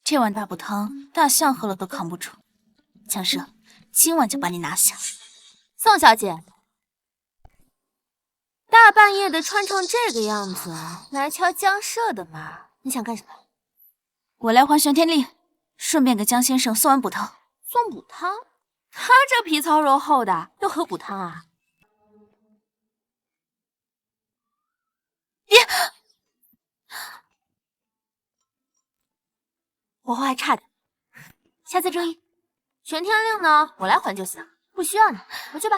这碗大补汤，大象喝了都扛不住。江社，今晚就把你拿下。宋小姐，大半夜的穿成这个样子来敲江社的门，你想干什么？我来还玄天令，顺便给江先生送碗补汤。送补汤？他这皮糙肉厚的，又喝补汤啊？别！火候还差点，下次注意。玄天令呢，我来还就行，不需要你，回去吧。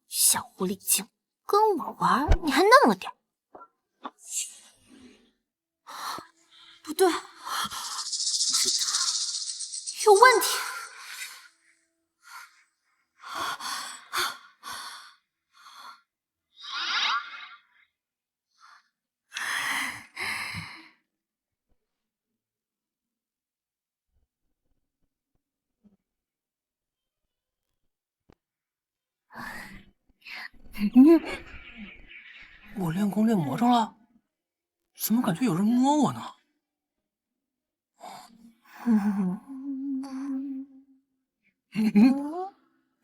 小狐狸精，跟我玩你还那么点儿？不对，有问题。我练功练魔怔了，怎么感觉有人摸我呢？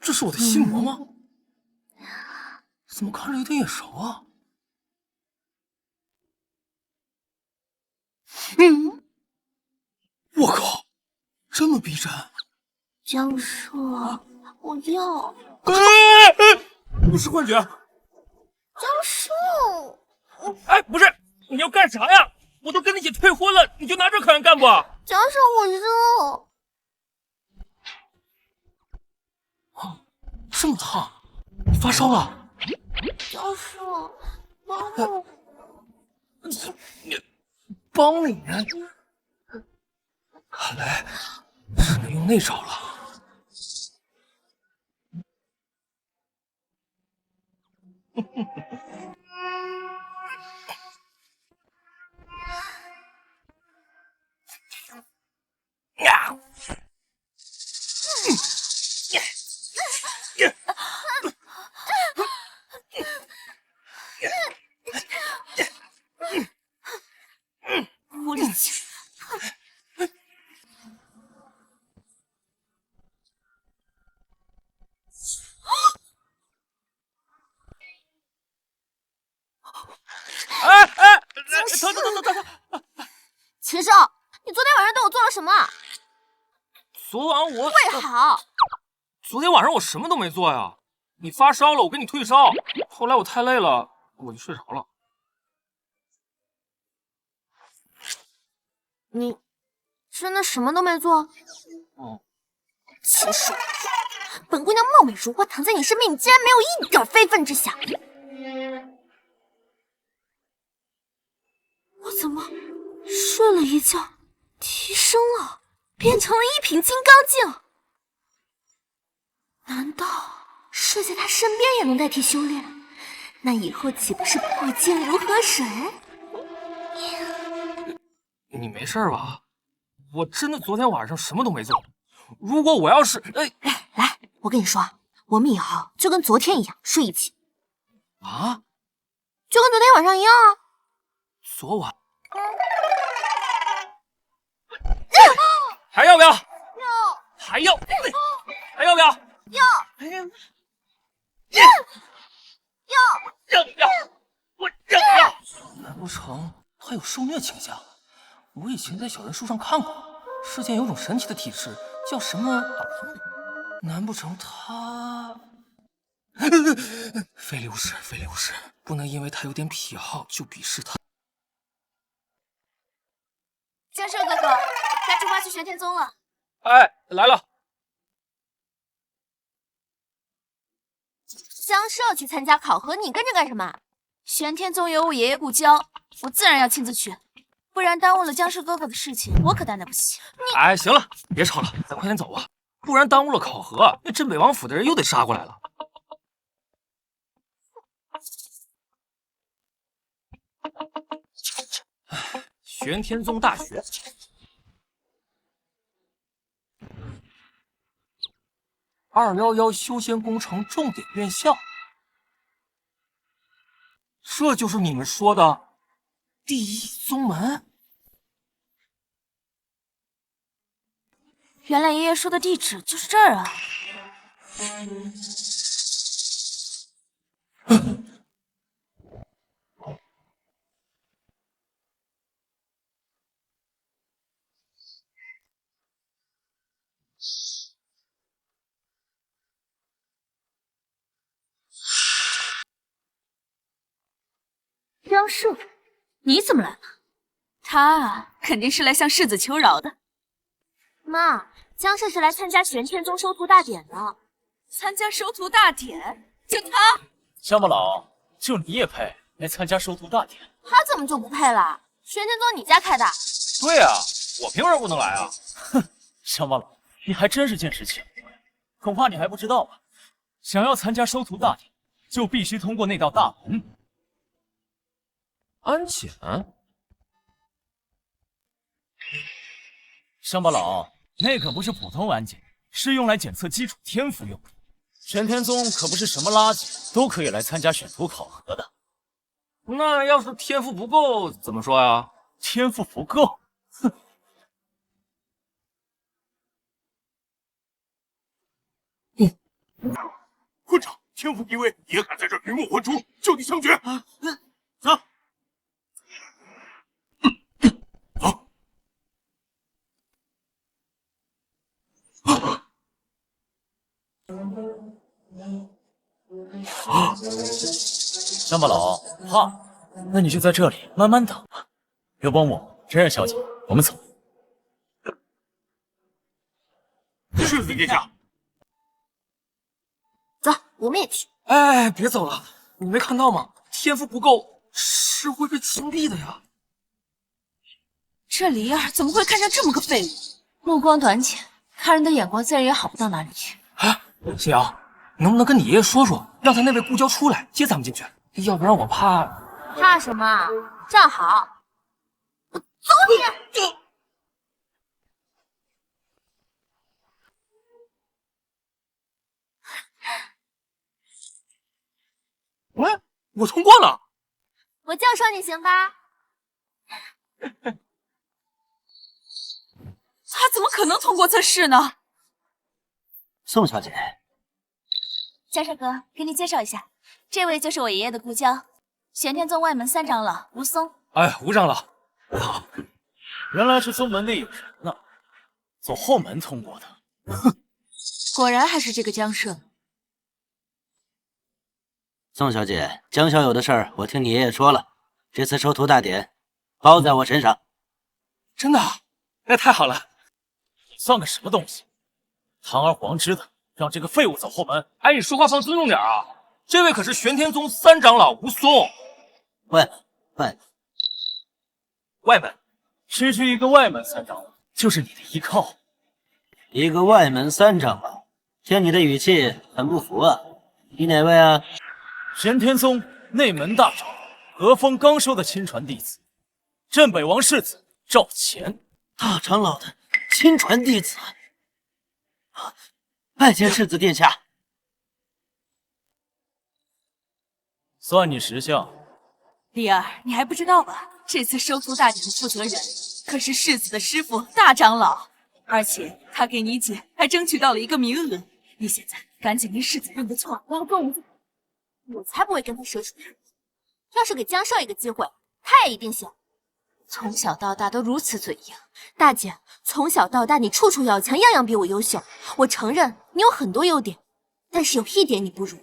这是我的心魔吗？怎么看着有点眼熟啊？我靠，这么逼真！江社，我要。不是幻觉。江树，哎，不是，你要干啥呀？我都跟你姐退婚了，你就拿这考验干不？江树，我热。这么烫，你发烧了？江树，帮我。帮你？看来只能用那招了。无力气。疼！秦少，你昨天晚上对我做了什么？昨晚我跪好。昨天晚上我什么都没做呀。你发烧了，我给你退烧。后来我太累了，我就睡着了。你真的什么都没做？秦少，本姑娘貌美如花，躺在你身边，你竟然没有一点非分之想。我怎么睡了一觉，提升了，变成了一品金刚镜？难道睡在他身边也能代替修炼？那以后岂不是破剑如河水？你没事吧？我真的昨天晚上什么都没做。如果我要是……来，我跟你说，我们以后就跟昨天一样睡一起。啊？就跟昨天晚上一样啊。昨晚还要不要？要。还要？还要不要？要。我要！难不成他有受虐倾向？我以前在小人书上看过，世间有种神奇的体质，叫什么？难不成他？非礼勿视，非礼勿视，不能因为他有点癖好就鄙视他。江社哥哥，该出发去玄天宗了。哎，来了。江社去参加考核，你跟着干什么？玄天宗有我爷爷故交，我自然要亲自去，不然耽误了江氏哥哥的事情，我可担待不起。哎，行了，别吵了，咱快点走吧，不然耽误了考核，那镇北王府的人又得杀过来了。玄天宗大学，211修仙工程重点院校，这就是你们说的第一宗门？原来爷爷说的地址就是这儿啊！江树，你怎么来了？他啊，肯定是来向世子求饶的。妈，江社是来参加玄天宗收徒大典的。参加收徒大典？就他？乡巴佬，就你也配来参加收徒大典？他怎么就不配了？玄天宗你家开的？对啊，我凭什么不能来啊？哼，乡巴佬，你还真是见识浅薄呀！恐怕你还不知道吧？想要参加收徒大典，就必须通过那道大门。安检？乡巴佬，那可不是普通安检，是用来检测基础天赋用的。玄天宗可不是什么垃圾都可以来参加选徒考核的。那要是天赋不够怎么说呀？天赋不够？哼！混账！天赋低微也敢在这鱼目混珠，就地枪决！走。走。乡巴佬怕，那你就在这里慢慢等吧。刘伯母、真儿小姐，我们走。世子殿下，走，我们也去。哎，别走了，你没看到吗？天赋不够是会被禁闭的呀。这离儿怎么会看上这么个废物？目光短浅，看人的眼光自然也好不到哪里去。哎，新瑶，能不能跟你爷爷说说，让他那位故交出来接咱们进去？要不然我怕……怕什么？站好！我揍你！喂，我通过了。我就说你行吧。他怎么可能通过测试呢？宋小姐，江少哥，给你介绍一下，这位就是我爷爷的故交，玄天宗外门三长老吴松。哎，吴长老，好，原来是宗门内有人呢，走后门通过的。哼，果然还是这个江社。宋小姐，江小友的事儿我听你爷爷说了，这次收徒大典包在我身上。真的？那太好了。算个什么东西？堂而皇之的让这个废物走后门。哎，你说话放尊重点啊！这位可是玄天宗三长老吴松。外门，区区一个外门三长老，就是你的依靠。一个外门三长老，听你的语气很不服啊！你哪位啊？玄天宗内门大长老何风刚收的亲传弟子，镇北王世子赵乾。大长老的亲传弟子，拜见世子殿下。算你识相。丽儿，你还不知道吧？这次收徒大典的负责人可是世子的师傅大长老，而且他给你姐还争取到了一个名额。你现在赶紧跟世子认个错，然后跟我们走。我才不会跟他蛇出人。要是给江少一个机会，他也一定行。从小到大都如此嘴硬，大姐，从小到大你处处要强，样样比我优秀。我承认你有很多优点，但是有一点你不如。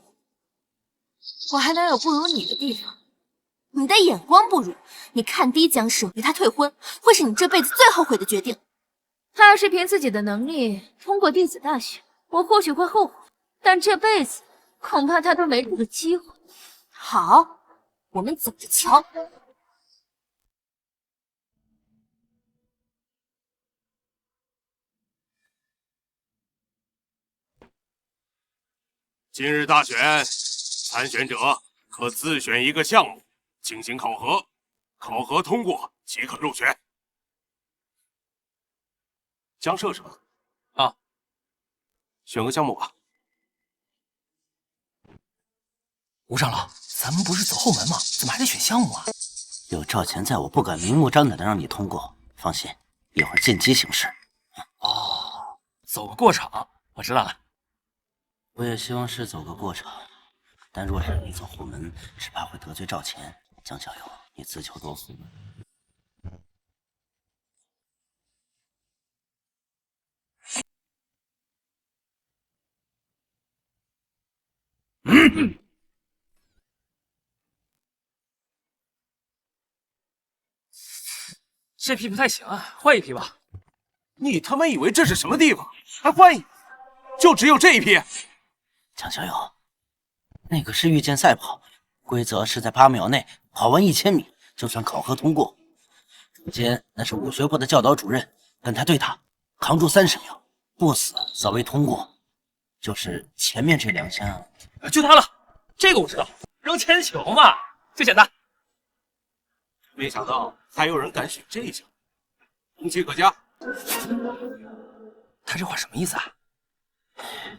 我还能有不如你的地方？你的眼光不如。你看低江社，与他退婚，会是你这辈子最后悔的决定。他要是凭自己的能力通过弟子大选，我或许会后悔，但这辈子恐怕他都没这个机会。好，我们走着瞧。今日大选，参选者可自选一个项目进行考核，考核通过即可入选。江社是吧？啊，选个项目吧。吴长老，咱们不是走后门吗？怎么还得选项目啊？有赵钱在，我不敢明目张胆的让你通过。放心，一会儿见机行事。哦，走个过场，我知道了。我也希望是走个过场，但若是你走后门，只怕会得罪赵钱。江小友，你自求多福。这批不太行啊，换一批吧。你他妈以为这是什么地方？还换一？就只有这一批？江小友，那个是御剑赛跑，规则是在8秒内跑完1000米，就算考核通过。中间那是武学部的教导主任，跟他对打，扛住30秒，不死则为通过。就是前面这2项，就他了，这个我知道，扔铅球嘛，最简单。没想到还有人敢选这项，勇气可嘉。他这话什么意思啊？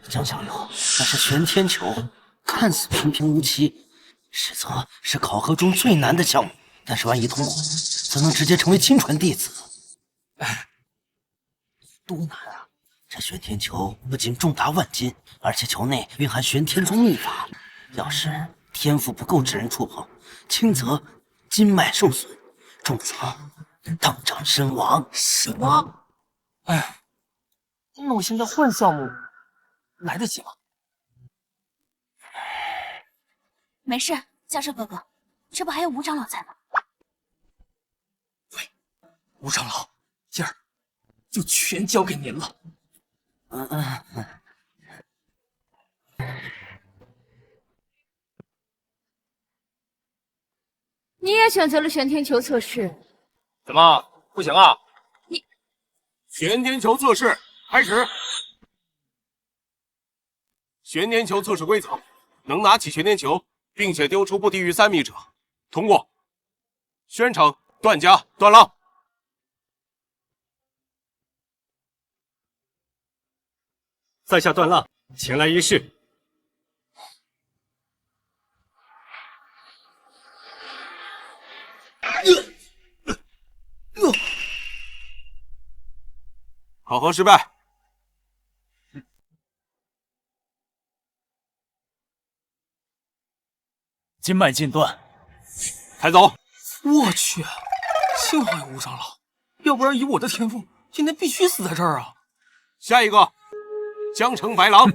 江小友，那是玄天球，看似平平无奇，实则是考核中最难的项目。但是万一通过，则能直接成为亲传弟子。多难啊！这玄天球不仅重达万斤，而且球内蕴含玄天宗秘法，要是天赋不够之人触碰，轻则筋脉受损，重则当场身亡。什么？哎，那我现在换项目来得及吗？没事，江社哥哥，这不还有吴长老在吗？吴长老，今儿就全交给您了。你也选择了玄天球测试，怎么不行啊？玄天球测试开始。玄天球测试规则：能拿起玄天球并且丢出不低于3米者，通过。宣称段家段浪。在下段浪，前来一试。考核失败。经脉尽断，抬走。我去，幸好有吴长老，要不然以我的天赋，今天必须死在这儿啊！下一个，江城白狼。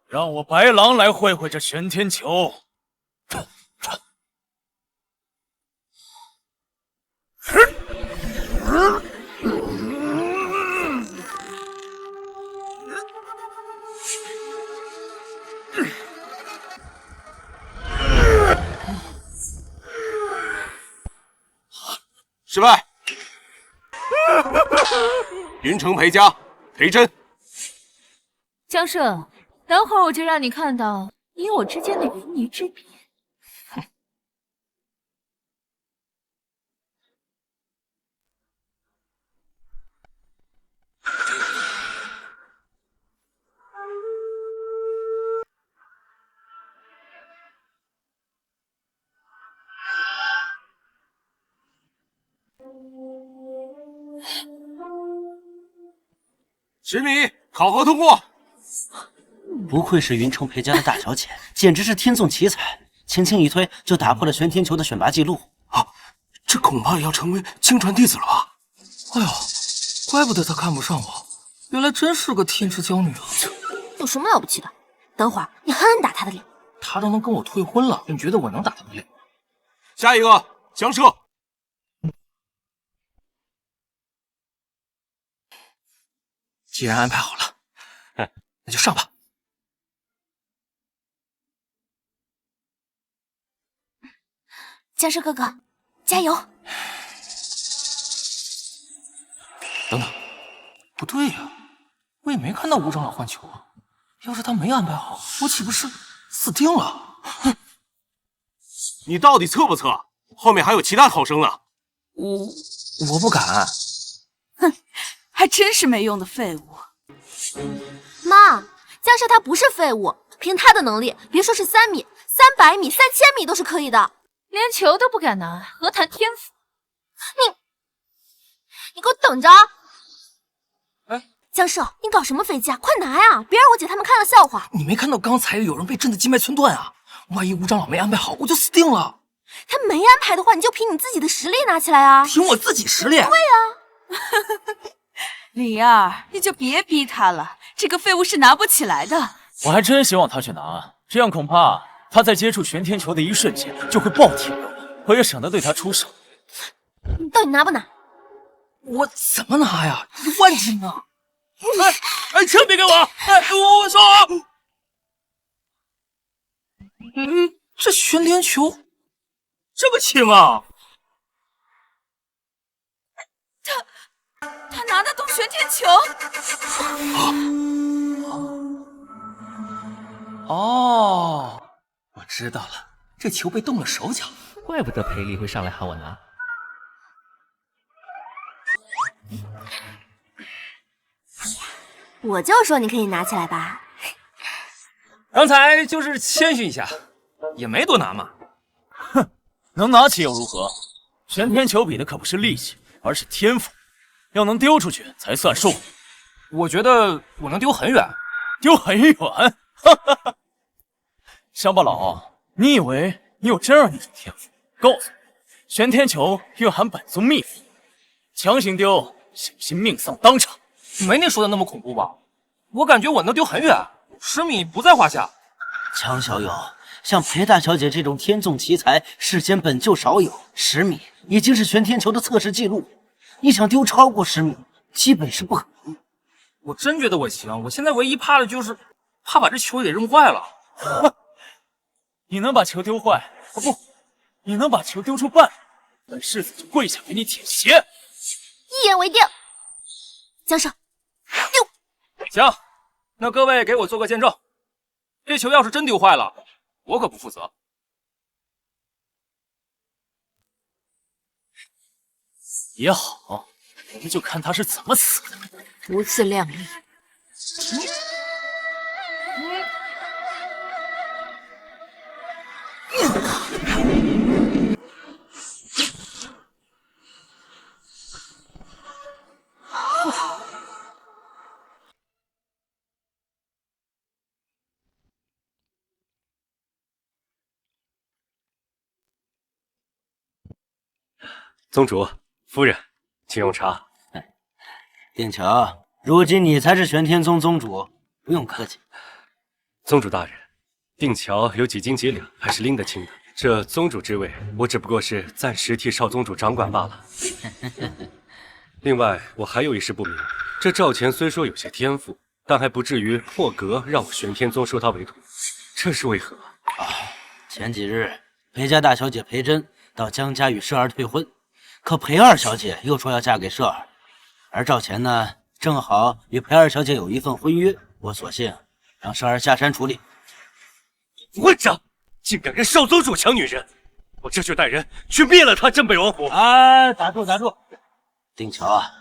让我白狼来会会这玄天球。失败。云城裴家裴真。江社，等会儿我就让你看到你我之间的云泥之别。10米考核通过。不愧是云城裴家的大小姐，简直是天纵奇才，轻轻一推就打破了玄天球的选拔记录。啊，这恐怕也要成为亲传弟子了吧？哎呦，怪不得她看不上我，原来真是个天之娇女啊！有什么了不起的？等会儿你狠狠打他的脸。她都能跟我退婚了，你觉得我能打她的脸？下一个江社。既然安排好了，那就上吧。江社哥哥，加油！等等，不对呀，我也没看到吴长老换球啊。要是他没安排好，我岂不是死定了？哼！你到底测不测？后面还有其他考生呢。我不敢。哼，还真是没用的废物。妈，江社他不是废物，凭他的能力，别说是3米、300米、3000米都是可以的。连球都不敢拿，何谈天赋？你给我等着！哎，江社，你搞什么飞机啊？快拿呀！别让我姐他们看了笑话。你没看到刚才有人被震得筋脉寸断啊？万一吴长老没安排好，我就死定了。他没安排的话，你就凭你自己的实力拿起来啊！凭我自己实力？对呀。李儿，你就别逼他了，这个废物是拿不起来的。我还真希望他去拿，这样恐怕他在接触玄天球的一瞬间就会爆体了，我也省得对他出手。你到底拿不拿？我怎么拿呀？1万斤啊！哎，枪别给我！哎，我说，这玄天球这么轻啊！他拿得动玄天球？哦，我知道了，这球被动了手脚，怪不得裴丽会上来喊我拿。我就说你可以拿起来吧。刚才就是谦虚一下，也没多拿嘛。哼，能拿起又如何？玄天球比的可不是力气，而是天赋，要能丢出去才算数。我觉得我能丢很远，丢很远。哈哈哈！乡巴佬，你以为你有真儿那种天赋？告诉你，玄天球蕴含本宗秘符，强行丢，小心命丧当场。没你说的那么恐怖吧？我感觉我能丢很远，10米不在话下。江小友，像裴大小姐这种天纵奇才，世间本就少有。10米已经是玄天球的测试记录，你想丢超过10米，基本是不可能。我真觉得我行，我现在唯一怕的就是怕把这球给扔坏了。你能把球丢坏？哦不，你能把球丢出半米，本世子就跪下给你舔鞋。一言为定。江少，丢。行，那各位给我做个见证，这球要是真丢坏了，我可不负责。也好，我们就看他是怎么死的。如此靓丽。宗主、夫人，请用茶。定桥，如今你才是玄天宗宗主，不用客气。宗主大人，定桥有几斤几两，还是拎得清的。这宗主之位，我只不过是暂时替少宗主掌管罢了。另外，我还有一事不明，这赵钱虽说有些天赋，但还不至于破格让我玄天宗收他为徒，这是为何？前几日，裴家大小姐裴珍到江家与摄儿退婚，可裴二小姐又说要嫁给摄儿，而赵钱呢，正好与裴二小姐有一份婚约，我索性让摄儿下山处理。混账！竟敢跟少宗主抢女人，我这就带人去灭了他镇北王府！啊，打住打住！定桥啊，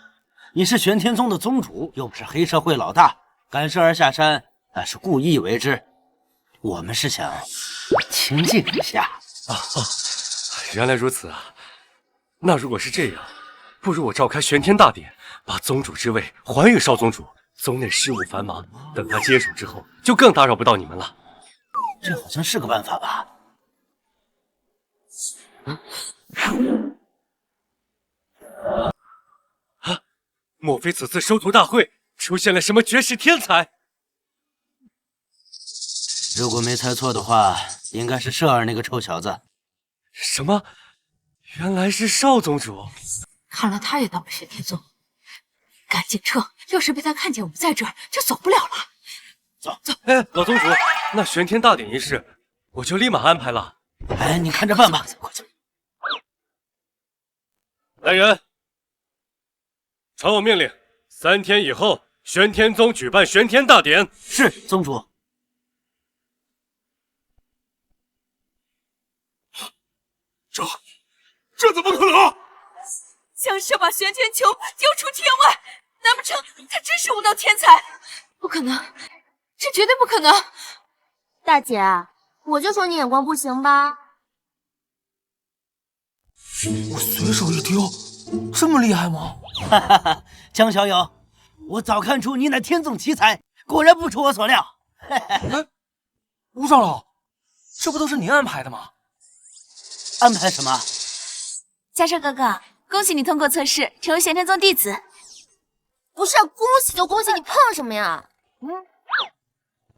你是玄天宗的宗主，又不是黑社会老大，赶摄儿下山那是故意为之。我们是想清静一下。原来如此啊！那如果是这样，不如我召开玄天大典，把宗主之位还予少宗主。宗内事务繁忙，等他接手之后，就更打扰不到你们了。这好像是个办法吧？莫非此次收徒大会出现了什么绝世天才？如果没猜错的话，应该是摄儿那个臭小子。什么？原来是少宗主！看来他也到了玄天宗，赶紧撤！要是被他看见我们在这儿，就走不了了。走走！哎，老宗主，那玄天大典仪式我就立马安排了。哎，你看着办吧。快走！来人，传我命令，3天以后，玄天宗举办玄天大典。是，宗主。这怎么可能？江少把玄天球丢出天外，难不成他真是武道天才？不可能，这绝对不可能！大姐，我就说你眼光不行吧。我随手一丢，这么厉害吗？哈哈哈，江小友，我早看出你乃天纵奇才，果然不出我所料。哎，吴长老，这不都是您安排的吗？安排什么？江少哥哥，恭喜你通过测试，成为玄天宗弟子。不是，恭喜就恭喜，你碰什么呀？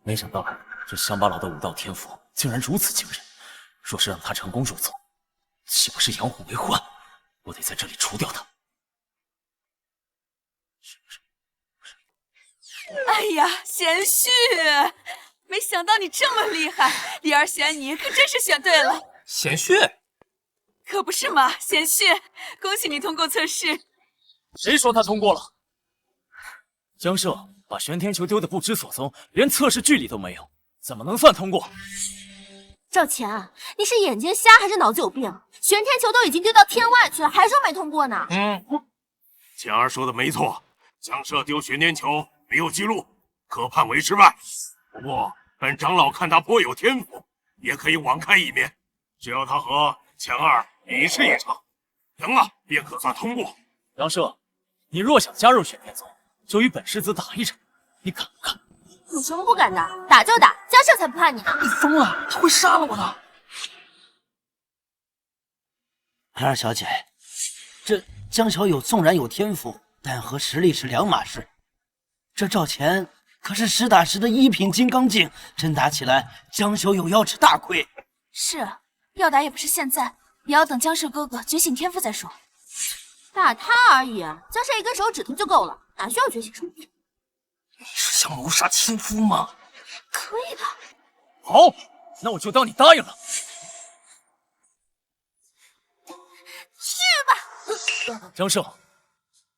没想到这乡巴佬的武道天赋竟然如此惊人，若是让他成功入宗，岂不是养虎为患？我得在这里除掉他。哎呀，贤婿，没想到你这么厉害，李儿选你可真是选对了。贤婿，可不是嘛，贤婿，恭喜你通过测试。谁说他通过了？江舍把玄天球丢得不知所踪，连测试距离都没有，怎么能算通过？赵钱，你是眼睛瞎还是脑子有病？玄天球都已经丢到天外去了，还说没通过呢？简儿说的没错，江舍丢玄天球没有记录，可判为失败。不过本长老看他颇有天赋，也可以网开一面。只要他和钱儿比试一场，赢了便可算通过。杨舍，你若想加入玄天宗，就与本师子打一场，你敢不敢？有什么不敢的？打就打，江舍才不怕你呢！你疯了，他会杀了我的。裴二小姐，这江小友纵然有天赋，但和实力是两码事。这赵钱可是实打实的一品金刚境，真打起来，江小友要吃大亏。是，要打也不是现在，也要等江氏哥哥觉醒天赋再说。打他而已，江氏一根手指头就够了，哪需要觉醒什么？你是想谋杀亲夫吗？可以的。好，那我就当你答应了。去吧，江胜，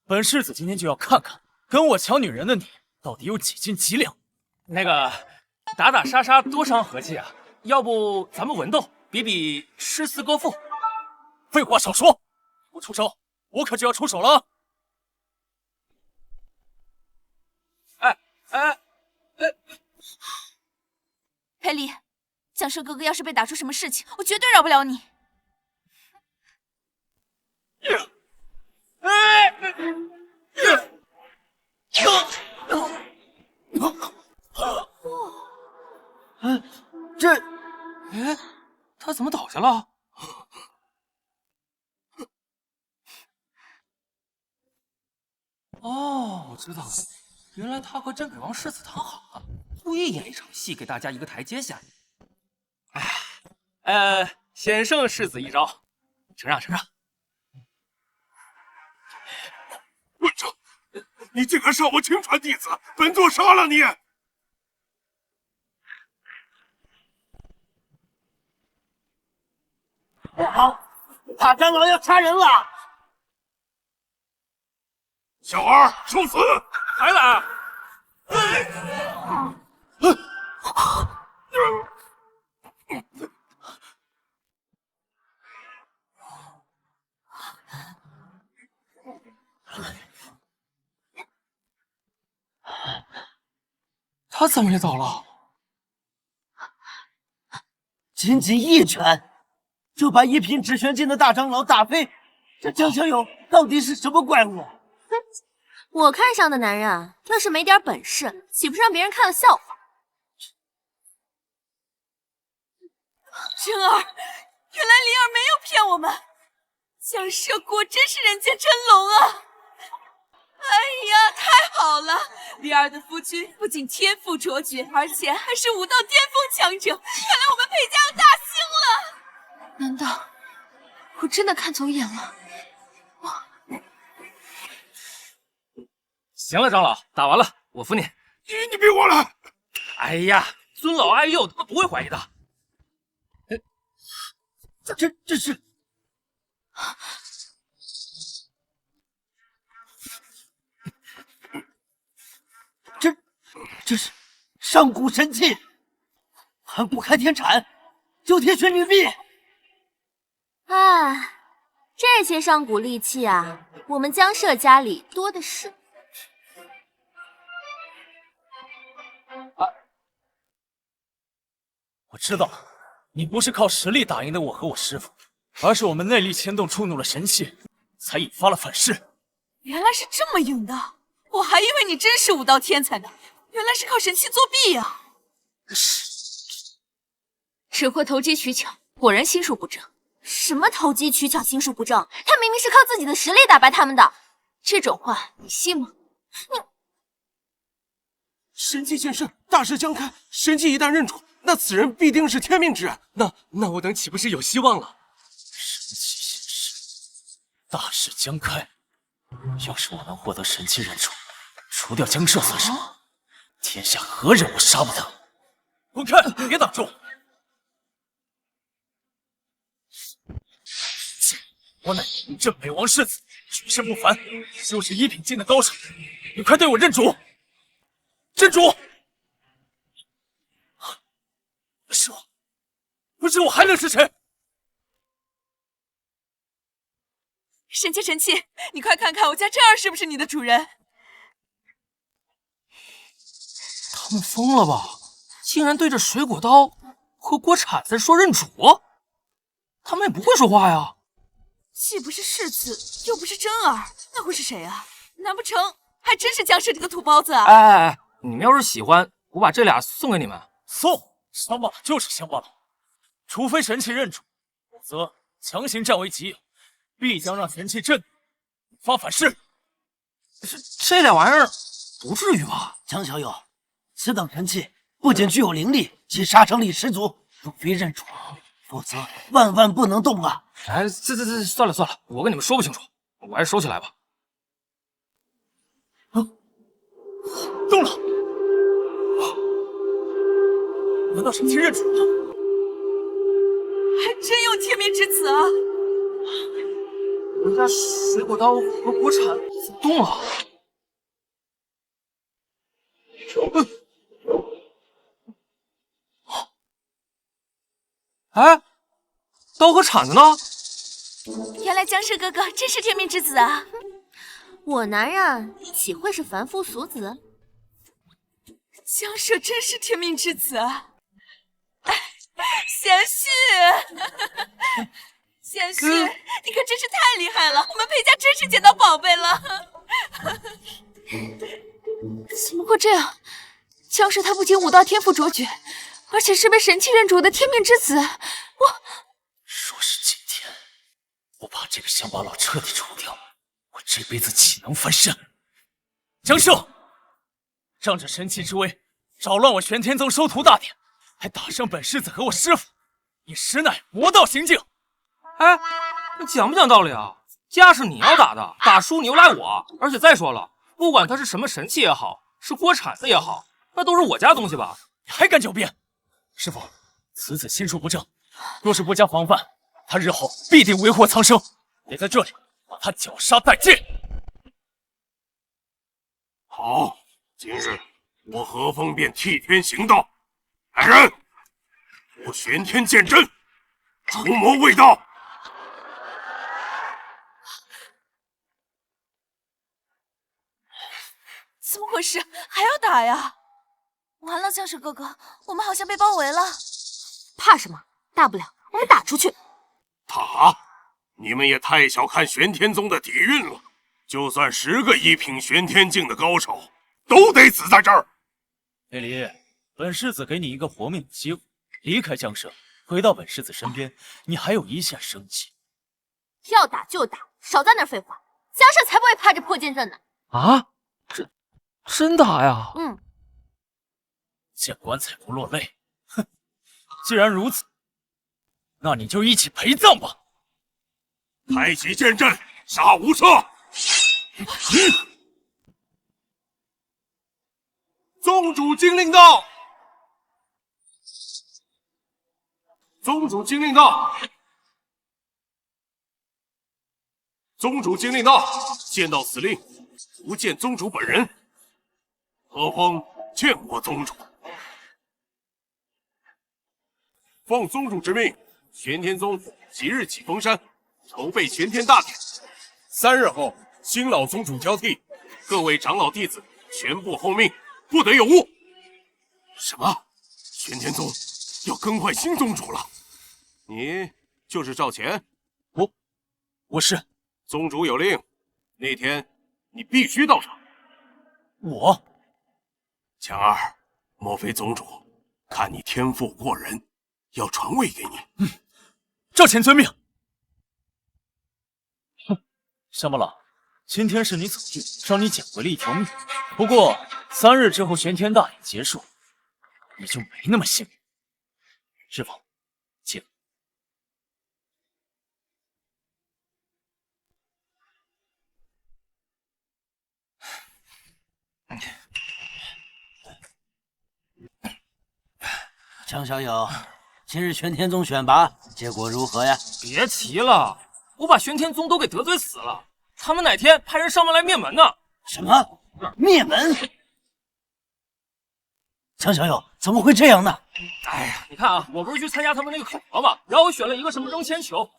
本世子今天就要看看跟我抢女人的你到底有几斤几两。那个打打杀杀多伤和气啊，要不咱们文斗，比比诗词歌赋。废话少说，我出手，我可就要出手了。裴离，江氏哥哥要是被打出什么事情，我绝对饶不了你。他怎么倒下了？哦，我知道了，原来他和镇北王世子谈好了，故意演一场戏，给大家一个台阶下。险胜世子一招，承让承让。混账！你竟敢杀我亲传弟子，本座杀了你！不好，大长老要杀人了！小儿受死！来了！他怎么也倒了？仅仅一拳，就把一品止玄境的大长老打飞。这江小友到底是什么怪物？我看上的男人要是没点本事，岂不是让别人看了笑话？真儿，原来灵儿没有骗我们，江舍果真是人间真龙啊！哎呀，太好了！灵儿的夫君不仅天赋卓绝，而且还是武道巅峰强者，看来我们裴家要大兴了。难道我真的看走眼了？行了，长老，打完了，我扶你。你别过来！哎呀，尊老爱幼，他们不会怀疑的。这是。这是上古神器，盘古开天铲，九天玄女臂。哎，这些上古利器啊，我们江舍家里多的是。我知道了，你不是靠实力打赢的我和我师父，而是我们内力牵动触怒了神器，才引发了反噬。原来是这么硬的，我还以为你真是武道天才呢，原来是靠神器作弊呀！只会投机取巧，果然心术不正。什么投机取巧、心术不正？他明明是靠自己的实力打败他们的。这种话你信吗？神迹现身，大事将开。神迹一旦认主，那此人必定是天命之人。那我等岂不是有希望了？神迹现身，大事将开。要是我能获得神器认主，除掉江舍算什么？天下何人我杀不得？滚开！别挡住！我乃镇北王世子，举身不凡，修持一品境的高手。你快对我认主！认主！是我，不是我还能是谁？神器，神器，你快看看我家真儿是不是你的主人？他们疯了吧？竟然对着水果刀和锅铲子说认主，他们也不会说话呀。既不是世子，又不是真儿，那会是谁啊？难不成还真是江氏这个土包子啊？哎，你们要是喜欢，我把这俩送给你们。送，乡巴佬就是乡巴佬，除非神器认主，否则强行占为己有，必将让神器震发反噬。这俩玩意儿不至于吧？江小友，此等神器不仅具有灵力，其杀伤力十足，若非认主，否则万万不能动啊！哎，这，算了，我跟你们说不清楚，我还是收起来吧。动了！难道神器认主了？还真有天命之子啊！我家水果刀和国产怎么动了？哎，刀和铲子呢？原来江氏哥哥真是天命之子啊！我男人岂会是凡夫俗子？江舍真是天命之子啊！贤婿，贤婿，你可真是太厉害了！我们裴家真是捡到宝贝了。怎么会这样？江氏他不仅武道天赋卓绝，而且是被神器认主的天命之子。若是今天我把这个乡巴佬彻底除掉，我这辈子岂能翻身？江胜，仗着神器之威，扰乱我玄天宗收徒大典，还打伤本世子和我师父，你实乃魔道行径！哎，你讲不讲道理啊？架是你要打的，打输你又赖我。而且再说了，不管他是什么神器也好，是锅铲子也好，那都是我家东西吧？你还敢狡辩？师父，此子心术不正，若是不加防范，他日后必定为祸苍生。得在这里把他绞杀殆尽。好，今日我何风便替天行道。来人，我玄天剑阵，除魔卫道。怎么回事？还要打呀？完了，江氏哥哥，我们好像被包围了。怕什么？大不了我们打出去。打？你们也太小看玄天宗的底蕴了。就算10个一品玄天境的高手，都得死在这儿。裴离，本世子给你一个活命的机会，离开江舍，回到本世子身边，你还有一线生机。要打就打，少在那儿废话。江舍才不会怕这破剑阵呢。啊？真打呀？见棺材不落泪。哼，既然如此，那你就一起陪葬吧。太极剑阵，杀无赦！宗主金令到！宗主金令到！宗主金令到！见到死令，不见宗主本人。何风见过宗主。奉宗主之命，玄天宗即日起封山，筹备玄天大典。3日后，新老宗主交替，各位长老弟子全部候命，不得有误。什么？玄天宗要更换新宗主了？你就是赵乾？我是。宗主有令，那天你必须到场。我？强儿，莫非宗主看你天赋过人，要传位给你？赵乾遵命。哼，乡巴佬，今天是你走运，让你捡回了一条命。不过3日之后玄天大典结束，你就没那么幸运。师傅，请。江小友，今日玄天宗选拔结果如何呀？别提了，我把玄天宗都给得罪死了。他们哪天派人上门来灭门呢？什么？灭门？江小友，怎么会这样呢？哎呀，你看啊，我不是去参加他们那个考核嘛，然后我选了一个什么扔铅球。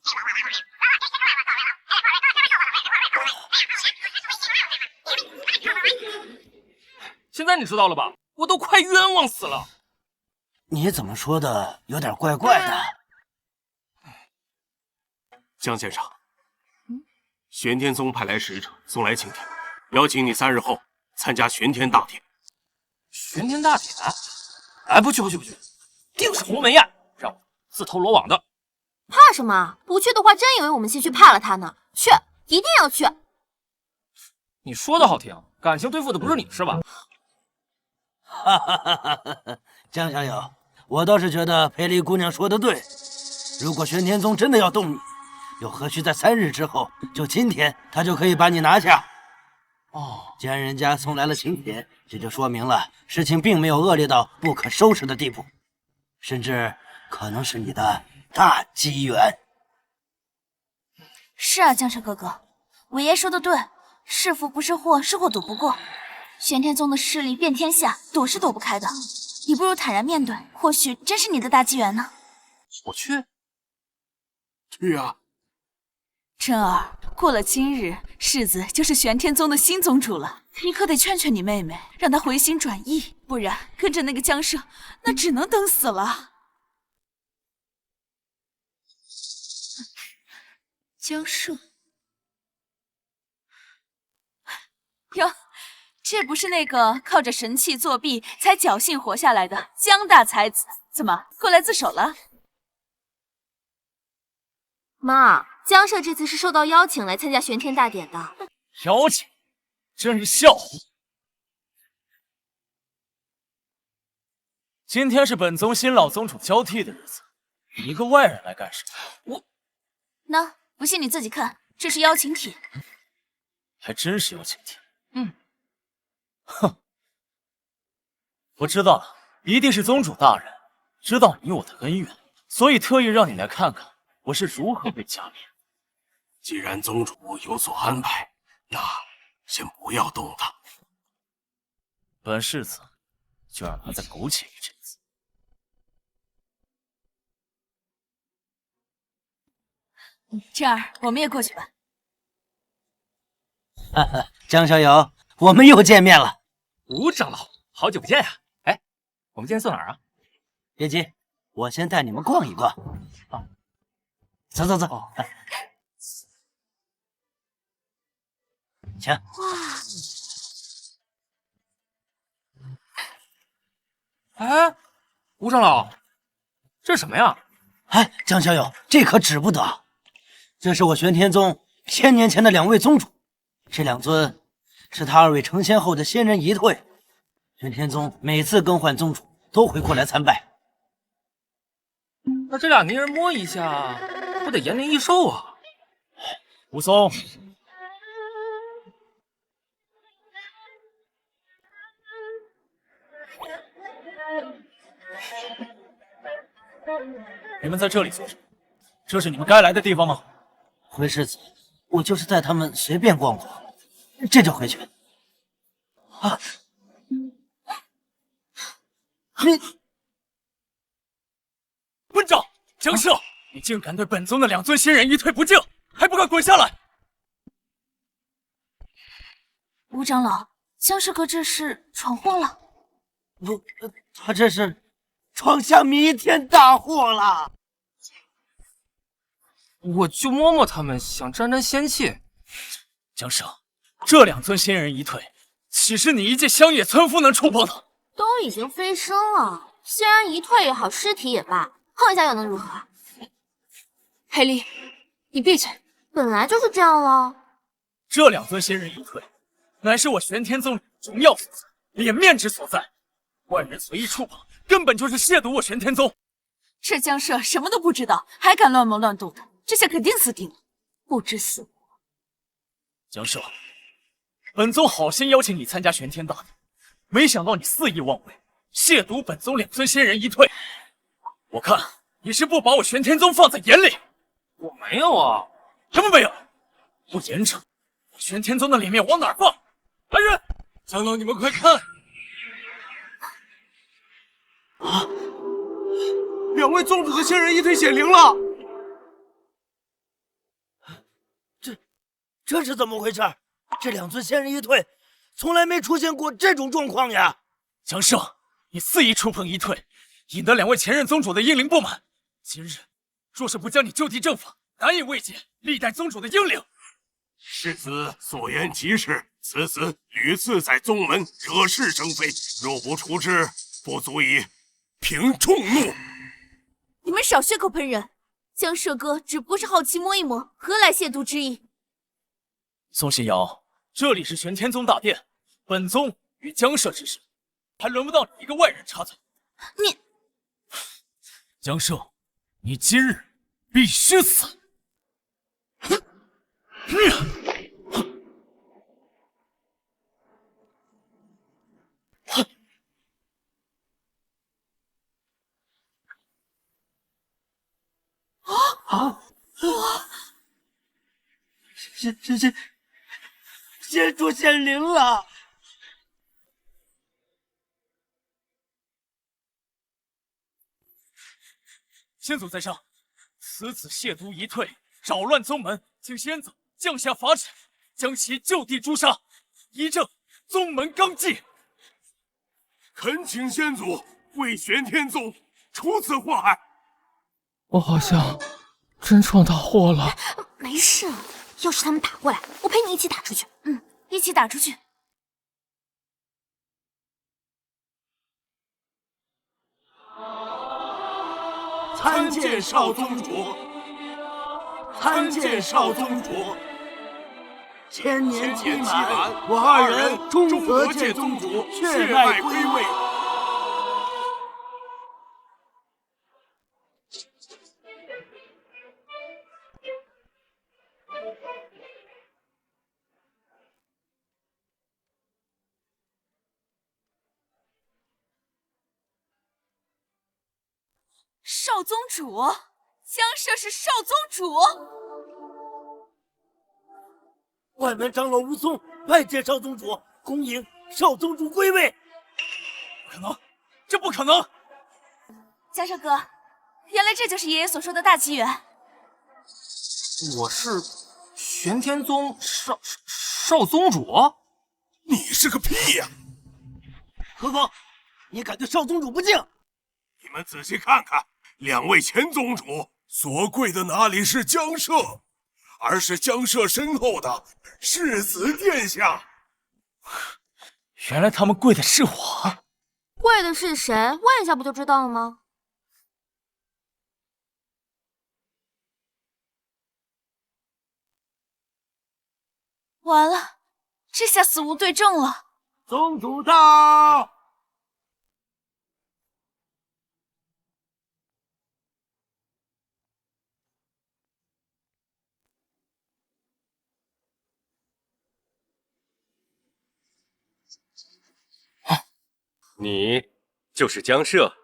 现在你知道了吧？我都快冤枉死了。你怎么说的有点怪怪的？江先生，玄天宗派来使者送来请帖，邀请你3日后参加玄天大典。玄天大典？哎，不去，定是鸿门宴，让我自投罗网的。怕什么？不去的话，真以为我们兴许怕了他呢。去，一定要去。你说的好听，感情对付的不是你是吧？哈哈哈哈！江小友，我倒是觉得裴丽姑娘说的对。如果玄天宗真的要动你，又何须在3日之后，就今天，他就可以把你拿下？哦，既然人家送来了请帖，这就说明了事情并没有恶劣到不可收拾的地步，甚至可能是你的大机缘。是啊，江社哥哥，我爷说的对，是福不是祸，是祸躲不过。玄天宗的势力遍天下，躲是躲不开的。你不如坦然面对，或许真是你的大机缘呢。我去。去啊！琛儿，过了今日，世子就是玄天宗的新宗主了。你可得劝劝你妹妹，让她回心转意，不然跟着那个江社，那只能等死了。江社，哟，这不是那个靠着神器作弊才侥幸活下来的江大才子，怎么过来自首了？妈，江社这次是受到邀请来参加玄天大典的。邀请，真是笑话！今天是本宗新老宗主交替的日子，你一个外人来干什么？我……那不信你自己看，这是邀请帖。还真是邀请帖。嗯。哼，我知道了，一定是宗主大人知道你我的恩怨，所以特意让你来看看我是如何被加冕。既然宗主有所安排，那先不要动他。本世子就让他再苟且一阵子。这儿，我们也过去吧。哈哈，江小友，我们又见面了。吴长老，好久不见呀！哎，我们今天坐哪儿啊？别急，我先带你们逛一逛。啊，走走走。哦，请。哇！哎，吴长老，这是什么呀？哎，江小友，这可指不得。这是我玄天宗1000年前的2位宗主，这2尊是他2位成仙后的仙人遗退。玄天宗每次更换宗主都会过来参拜。那这俩泥人摸一下，不得延年益寿啊？武松，你们在这里做什么？这是你们该来的地方吗？回世子，我就是带他们随便逛逛，这就回去。啊！你混账！江社，你竟敢对本宗的2尊仙人一退不敬，还不快滚下来！吴长老，江社哥这是闯祸了？不，他这是闯下弥天大祸了。我就摸摸他们，想沾沾仙气。江社，这2尊仙人一退，岂是你一介乡野村夫能触碰的？都已经飞升了，仙人一退也好，尸体也罢，碰一下又能如何？裴丽，你闭嘴！本来就是这样了。这2尊仙人一退，乃是我玄天宗荣耀所在，脸面之所在，外人随意触碰，根本就是亵渎我玄天宗。这江社什么都不知道，还敢乱谋乱动的，这下肯定死定了，不知死活。江社，本宗好心邀请你参加玄天大典，没想到你肆意妄为，亵渎本宗2尊仙人一退。我看你是不把我玄天宗放在眼里。我没有啊。什么没有？不严惩，我玄天宗的脸面往哪儿放？来人！长老，你们快看！啊！2位宗主的仙人一退显灵了！这是怎么回事？这2尊仙人一退，从来没出现过这种状况呀！江社，你肆意触碰一退，引得2位前任宗主的英灵不满。今日若是不将你就地正法，难以慰藉历代宗主的英灵。世子所言极是，此子屡次在宗门惹是生非，若不除之，不足以平众怒。你们少血口喷人，江社哥只不过是好奇摸一摸，何来亵渎之意？宋信尧，这里是玄天宗大殿，本宗与江社之事，还轮不到你一个外人插嘴。你，江胜，你今日必须死！仙主显灵了！先祖在上，此子亵渎遗退，扰乱宗门，请先祖降下法旨，将其就地诛杀，以正宗门纲纪。恳请先祖为玄天宗除此祸害。我好像真闯大祸了。没事，要是他们打过来，我陪你一起打出去。一起打出去。参见少宗主，参见少宗主。千年期满，我二人终得见宗主血脉归位。少宗主，江舍是少宗主。外门长老吴松拜见少宗主，恭迎少宗主归位。不可能，这不可能！江舍哥，原来这就是爷爷所说的大机缘。我是玄天宗少宗主？你是个屁呀！何况你敢对少宗主不敬？你们仔细看看，两位前宗主所跪的哪里是江舍，而是江舍身后的世子殿下。原来他们跪的是我。跪的是谁？问一下不就知道了吗？完了，这下死无对证了。宗主到！你就是江舍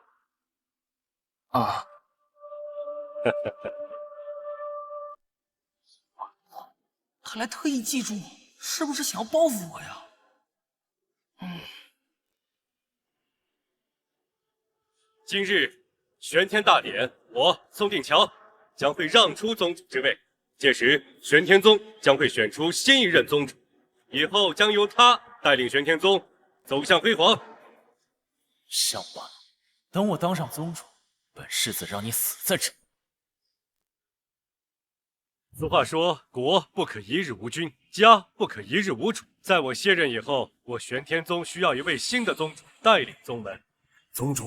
啊！他来特意记住我，是不是想要报复我呀？今日玄天大典，我宋定桥将会让出宗主之位，届时玄天宗将会选出新一任宗主，以后将由他带领玄天宗走向辉煌。上罢了，等我当上宗主，本世子让你死在这。俗话说，国不可一日无君，家不可一日无主。在我卸任以后，我玄天宗需要一位新的宗主带领宗门。宗主，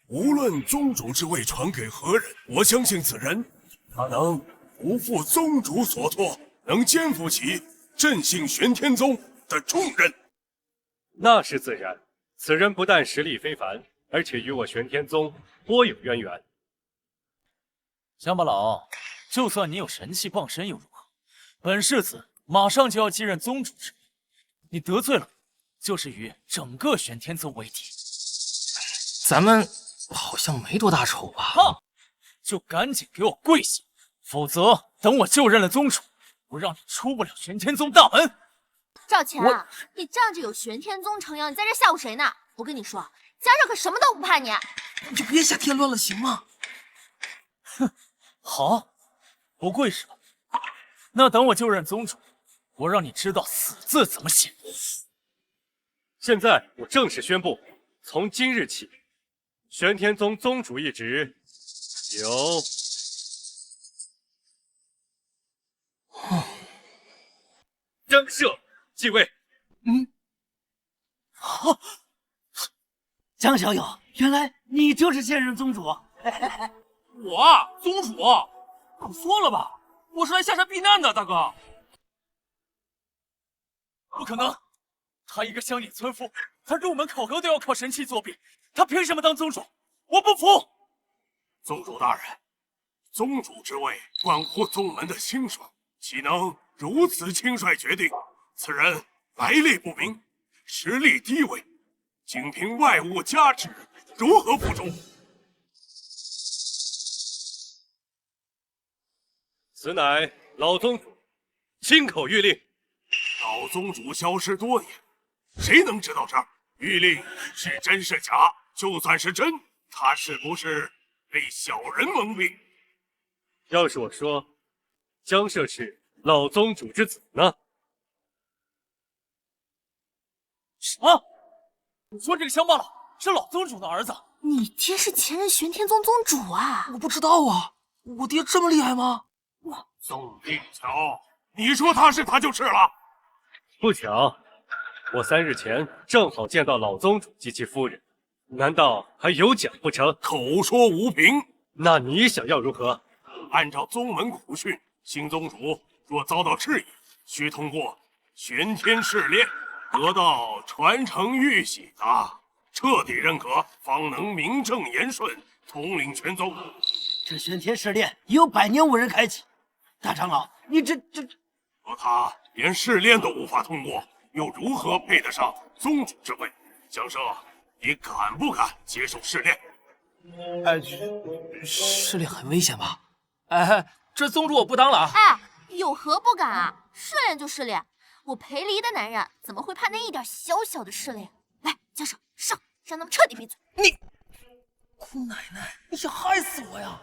无论宗主之位传给何人，我相信此人，他能不负宗主所托，能肩负起振兴玄天宗的重任。那是自然。此人不但实力非凡，而且与我玄天宗颇有渊源。乡巴佬，就算你有神器傍身又如何？本世子马上就要继任宗主之位，你得罪了，就是与整个玄天宗为敌。咱们好像没多大仇吧？就赶紧给我跪下，否则等我就任了宗主，我让你出不了玄天宗大门。赵钱啊，你仗着有玄天宗撑腰，你在这吓唬谁呢？我跟你说，江少可什么都不怕你。你就别瞎添乱了，行吗？哼，好，不跪是吧？那等我就任宗主，我让你知道死字怎么写。现在我正式宣布，从今日起，玄天宗宗主一职由江舍继位。江小友，原来你就是现任宗主。我宗主，搞错了吧？我是来下山避难的，大哥。不可能，他一个乡野村夫，他入门考核都要靠神器作弊，他凭什么当宗主？我不服！宗主大人，宗主之位关乎宗门的兴衰，岂能如此轻率决定？此人来历不明，实力低微，仅凭外物加持，如何服众？此乃老宗主亲口谕令。老宗主消失多年，谁能知道这儿谕令是真是假？就算是真，他是不是被小人蒙蔽？要是我说江涉是老宗主之子呢？什么？你说这个乡巴佬是老宗主的儿子？你爹是前任玄天宗宗主啊！我不知道啊，我爹这么厉害吗？宋定桥，你说他是他就是了。不巧，我3日前正好见到老宗主及其夫人，难道还有假不成？口说无凭，那你想要如何？按照宗门古训，新宗主若遭到质疑，需通过玄天试炼，得到传承玉玺的彻底认可，方能名正言顺统领全宗。这玄天试炼已有100年无人开启，大长老，你这……若他连试炼都无法通过，又如何配得上宗主之位？江涉，你敢不敢接受试炼？试炼很危险吧？哎，这宗主我不当了啊！哎，有何不敢啊？试炼就试炼，我裴离的男人怎么会怕那一点小小的试炼？来，江涉上，让他们彻底闭嘴！你，姑奶奶，你想害死我呀？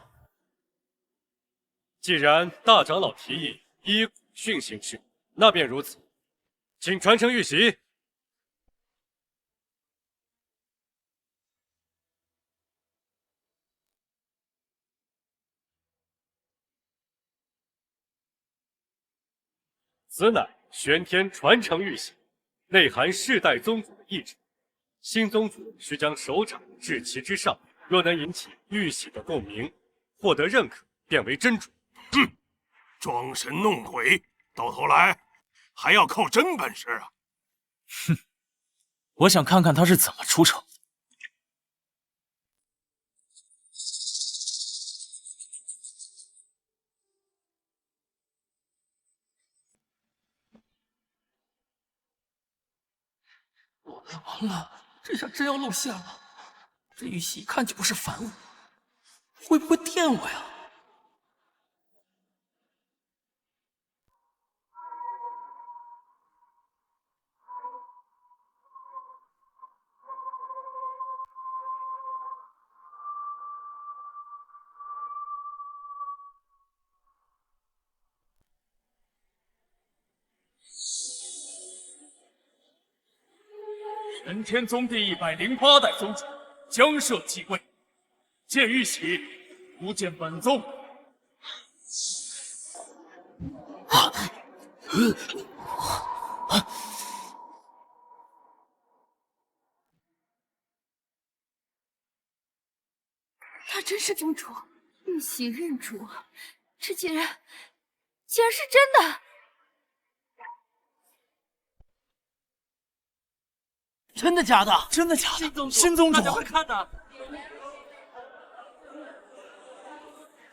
既然大长老提议依古训行事，那便如此，请传承玉玺。此乃玄天传承玉玺，内含世代宗主的意志。新宗主需将手掌置其之上，若能引起玉玺的共鸣，获得认可，便为真主。哼，装神弄鬼，到头来还要靠真本事啊！哼，我想看看他是怎么出手。完了，这下真要露馅了。这玉玺一看就不是凡物，会不会电我呀？玄天宗第108代宗主江涉继位，见玉玺，不见本宗。他真是宗主，玉玺认主，这竟然是真的！真的假的？真的假的？新宗主，大家快看呐！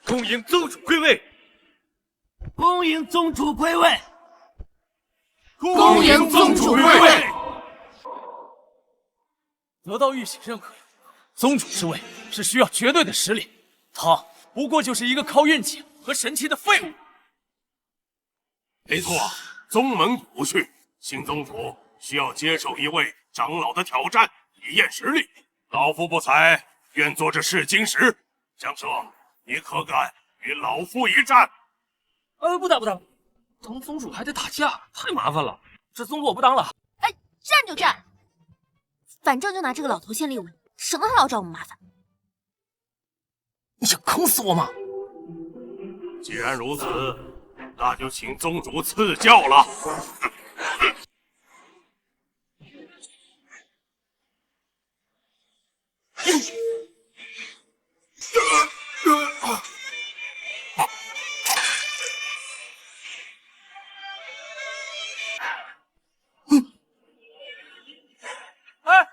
恭迎宗主归位！恭迎宗主归位！恭迎宗主归位！得到玉玺认可，宗主之位是需要绝对的实力，他不过就是一个靠运气和神器的废物。没错，宗门古训，新宗主需要接受一位长老的挑战，体验实力。老夫不才，愿做这试金石。江涉，你可敢与老夫一战？不打，当宗主还得打架，太麻烦了。这宗主我不当了。哎，战就战，反正就拿这个老头先立稳，省得他老找我们麻烦。你想坑死我吗？既然如此，那就请宗主赐教了。哎，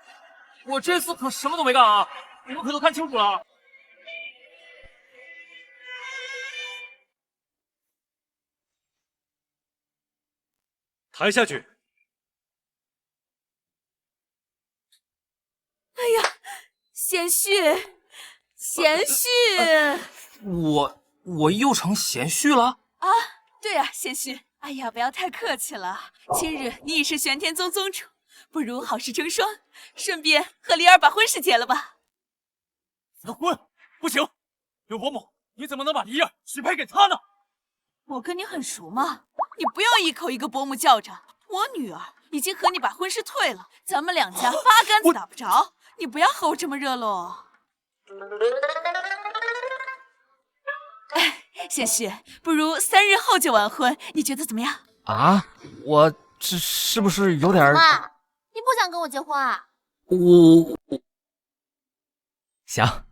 我这次可什么都没干啊！你们可都看清楚了。抬下去。哎呀，贤婿，贤婿！我又成贤婿了啊？对啊，贤婿。哎呀，不要太客气了。今日你已是玄天宗宗主，不如好事成双，顺便和离儿把婚事结了吧。辞婚？不行！刘伯母，你怎么能把离儿许配给他呢？我跟你很熟吗？你不要一口一个伯母叫着。我女儿已经和你把婚事退了，咱们两家八竿子打不着。你不要和我这么热络。哎，贤婿，不如3日后就完婚，你觉得怎么样？啊，我这是不是有点……妈，你不想跟我结婚啊？我想。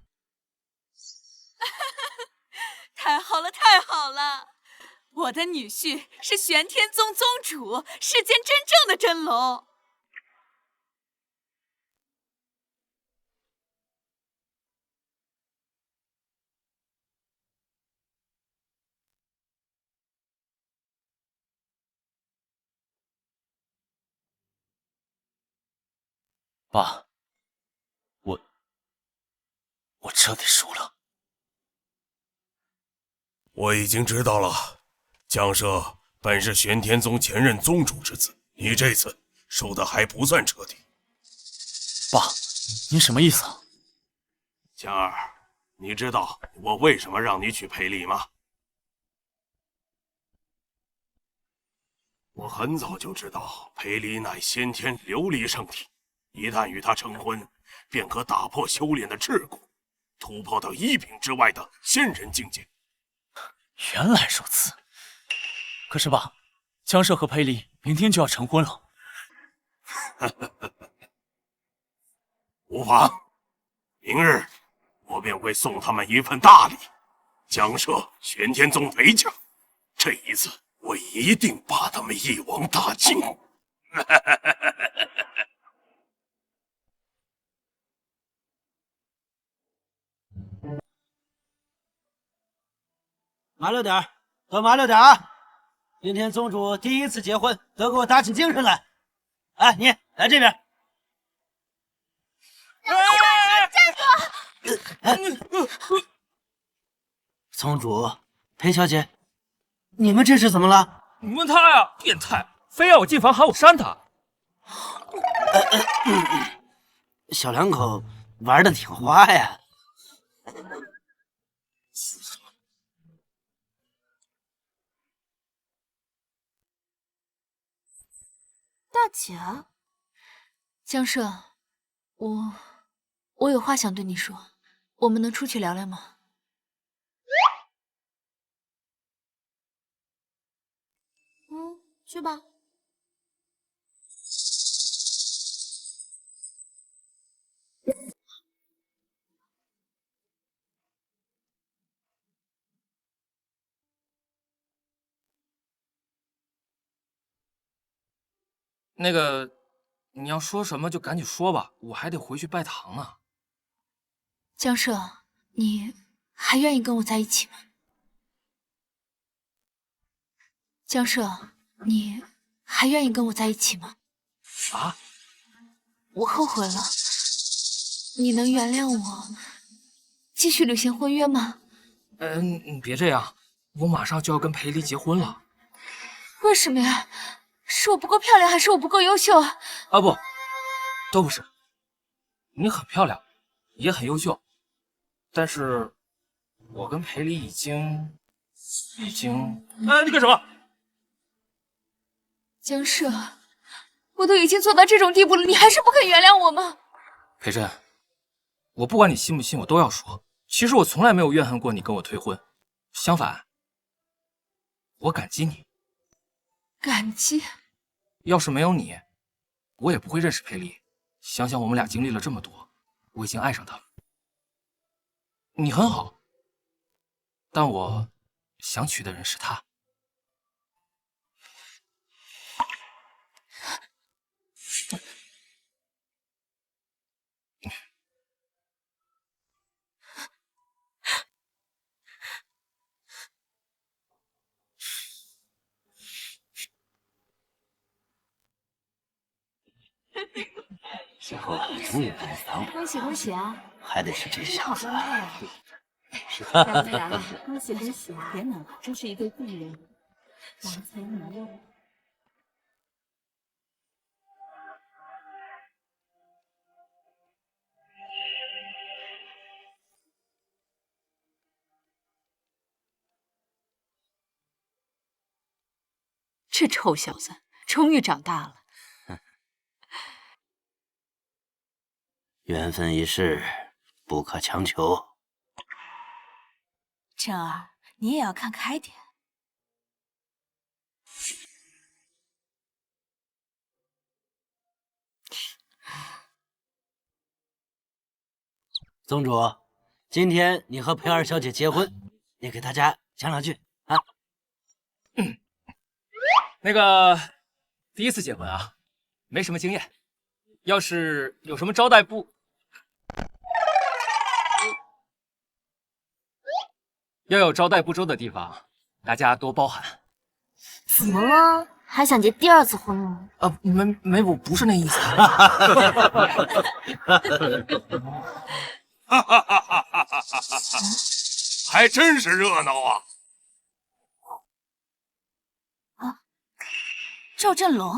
太好了，太好了！我的女婿是玄天宗宗主，世间真正的真龙。爸，我彻底输了。我已经知道了，江社本是玄天宗前任宗主之子，你这次输的还不算彻底。爸，您什么意思啊？江儿，你知道我为什么让你娶裴丽吗？我很早就知道裴丽乃先天琉璃圣体，一旦与她成婚，便可打破修炼的桎梏，突破到1品之外的仙人境界。原来如此。可是爸，江社和裴丽明天就要成婚了。无妨，明日我便会送他们一份大礼，江社玄天宗陪嫁。这一次我一定把他们一网打尽。麻溜点儿，都麻溜点啊！今天宗主第一次结婚，都给我打起精神来！哎，你来这边。站住！宗主，裴小姐，你们这是怎么了？你问他呀，变态，非要我进房喊我扇他。小两口玩的挺花呀。大姐，江社，我有话想对你说，我们能出去聊聊吗？去吧。那个，你要说什么就赶紧说吧，我还得回去拜堂呢。江社，你还愿意跟我在一起吗？江社，你还愿意跟我在一起吗？啊？我后悔了，你能原谅我，继续履行婚约吗？你别这样，我马上就要跟裴离结婚了。为什么呀？是我不够漂亮，还是我不够优秀啊？啊不，都不是。你很漂亮，也很优秀，但是我跟裴离已经……你干什么？江社，我都已经做到这种地步了，你还是不肯原谅我吗？裴真，我不管你信不信，我都要说，其实我从来没有怨恨过你跟我退婚，相反，我感激你。感激？要是没有你，我也不会认识裴离。想想我们俩经历了这么多，我已经爱上他了。你很好，但我想娶的人是他。以后永远不能反我。恭喜恭喜啊！还得是这小子。来了来了，恭喜恭喜啊！别难了，真是一对贵人，郎才女貌。这臭小子终于长大了。缘分一世，不可强求。振儿，你也要看开点。宗主，今天你和裴二小姐结婚，你给大家讲两句啊。那个第一次结婚啊，没什么经验。要是有什么招待不周的地方，大家多包涵。怎么了？还想结第二次婚吗？没，我不是那意思。还真是热闹啊！赵振龙，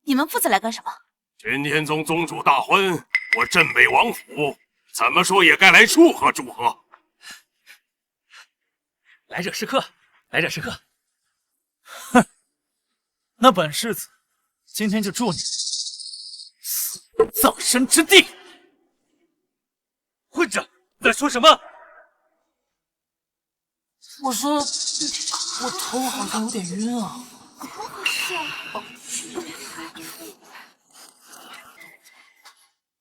你们父子来干什么？陈天宗宗主大婚，我镇北王府怎么说也该来祝贺祝贺。来者是客，来者是客。哼，那本世子今天就祝你死无葬身之地。混账！在说什么？我说，我头好像有点晕啊。怎么回事啊？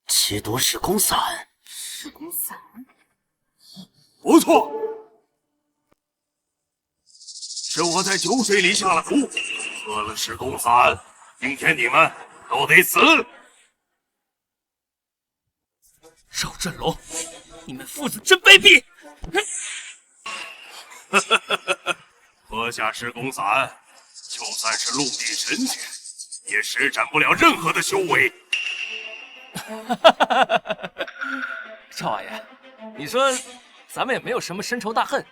奇毒噬宫散。噬宫散？不错，是我在酒水里下了毒，喝了噬宫散，今天你们都得死。赵振龙，你们父子真卑鄙！喝下噬宫散，就算是陆地神仙，也施展不了任何的修为。赵王爷，你说咱们也没有什么深仇大恨，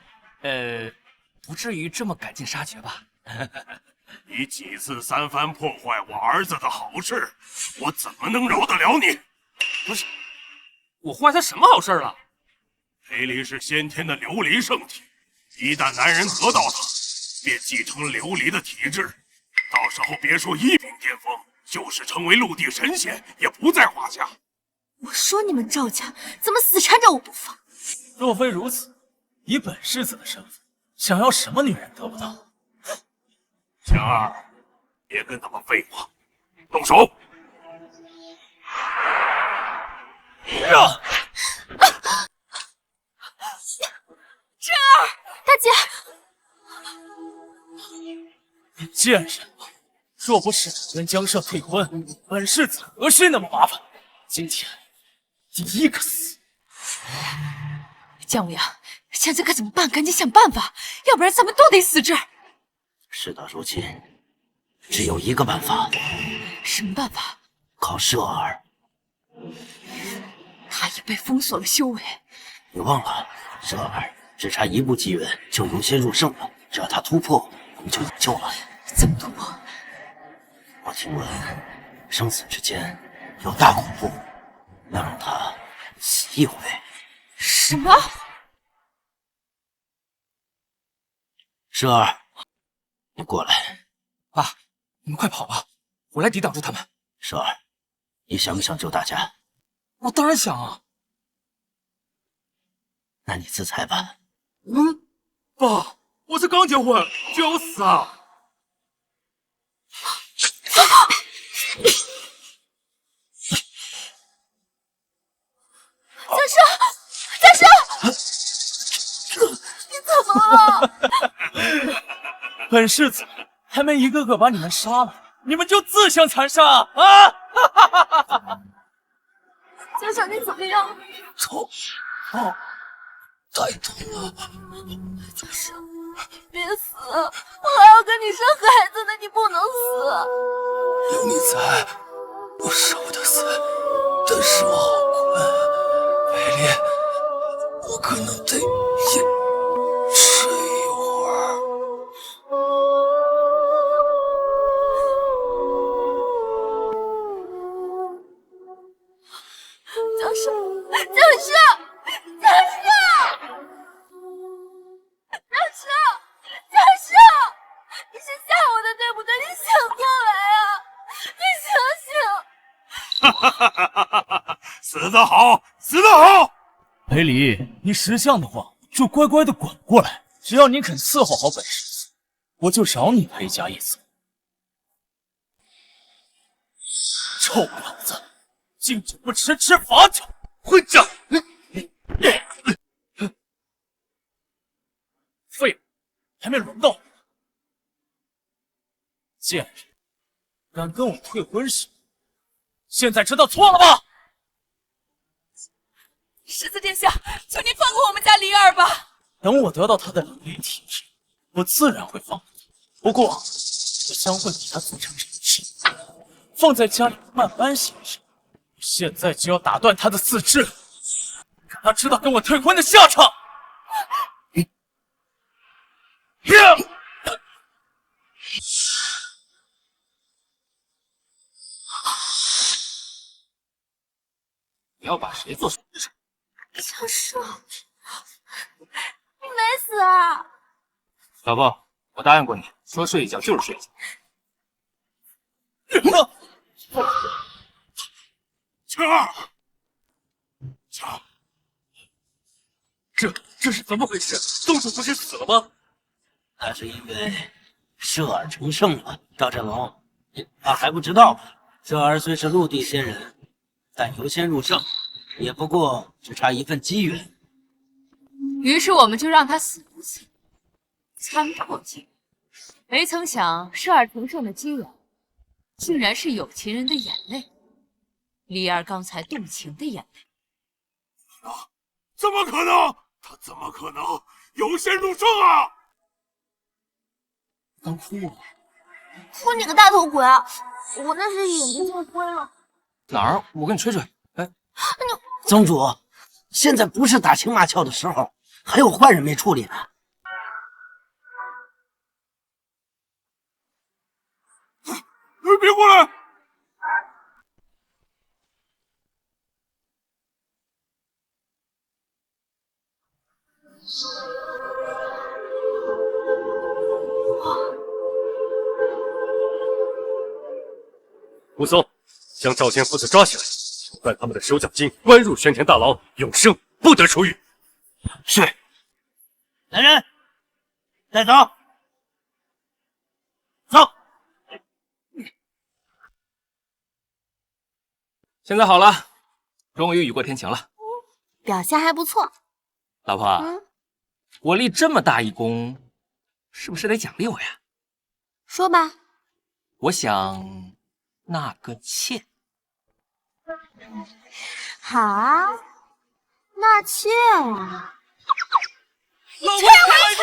不至于这么赶尽杀绝吧？你几次三番破坏我儿子的好事，我怎么能饶得了你？不是，我坏他什么好事了？裴离是先天的琉璃圣体，一旦男人得到它，便继承琉璃的体质，到时候别说一品巅峰，就是成为陆地神仙也不在话下。我说你们赵家怎么死缠着我不放？若非如此，以本世子的身份，想要什么女人得不到？强儿，别跟他们废话，动手！振儿，大姐，贱人，若不是跟江社退婚，本世子何须那么麻烦？今天第一个死！姜无涯，现在该怎么办？赶紧想办法，要不然咱们都得死这儿。事到如今，只有一个办法。什么办法？靠摄儿。他也被封锁了修为。你忘了，摄儿只差一步机缘就由仙入圣了，只要他突破，我们就有救了。怎么突破？我听闻生死之间有大恐怖，要让他死一回。什么？摄儿，你过来。爸，你们快跑吧，我来抵挡住他们。摄儿，你想不想救大家？我当然想啊。那你自裁吧。爸，我才刚结婚就要死啊！先生，你怎么了？本世子还没一个个把你们杀了，你们就自相残杀啊！先生，你怎么样？痛，太痛了！先生，别死，我还要跟你生孩子呢，你不能死。有你在，我舍不得死。的手好困，裴丽，我可能得先睡一会儿。教授，教授，教授，教授，教授，你是吓我的，对不对？你醒过来啊！你醒醒！哈哈哈哈哈哈！死得好，死得好！裴离，你识相的话，就乖乖的滚过来。只要你肯伺候好本世子，我就饶你裴家一死。臭婊子，敬酒不吃吃罚酒，混账！废物，还没轮到我。贱人，敢跟我退婚是吗？现在知道错了吧？世子殿下，求您放过我们家离儿吧。等我得到他的灵力体质，我自然会放过他。不过，我将会给他做成人质，放在家里慢慢行事。现在就要打断他的四肢，让他知道跟我退婚的下场。你要把谁做什么事？教授，你没死啊？老婆，我答应过你，说睡一觉就是睡一觉。青儿，青儿，这是怎么回事？宗主不是死了吗？那是因为摄儿成圣了。赵振龙，他还不知道吧？摄儿虽是陆地仙人，但由仙入圣，也不过只差一份机缘。于是我们就让他死不死，参破机缘。没曾想摄儿成圣的机缘，竟然是有情人的眼泪，离儿刚才动情的眼泪。怎么可能？他怎么可能由仙入圣啊？刚哭了？哭你个大头鬼啊！我那是眼睛太灰了。哪儿？我给你吹吹。哎，宗主，现在不是打情骂俏的时候，还有坏人没处理呢。别过来！武松，将赵谦父子抓起来，囚犯他们的手脚筋，关入玄天大牢，永生不得出狱。是。来人，带走。走。现在好了，终于雨过天晴了。表现还不错。老婆，我立这么大一功，是不是得奖励我呀？说吧。我想纳个妾。好啊，纳妾啊！老婆，退回去！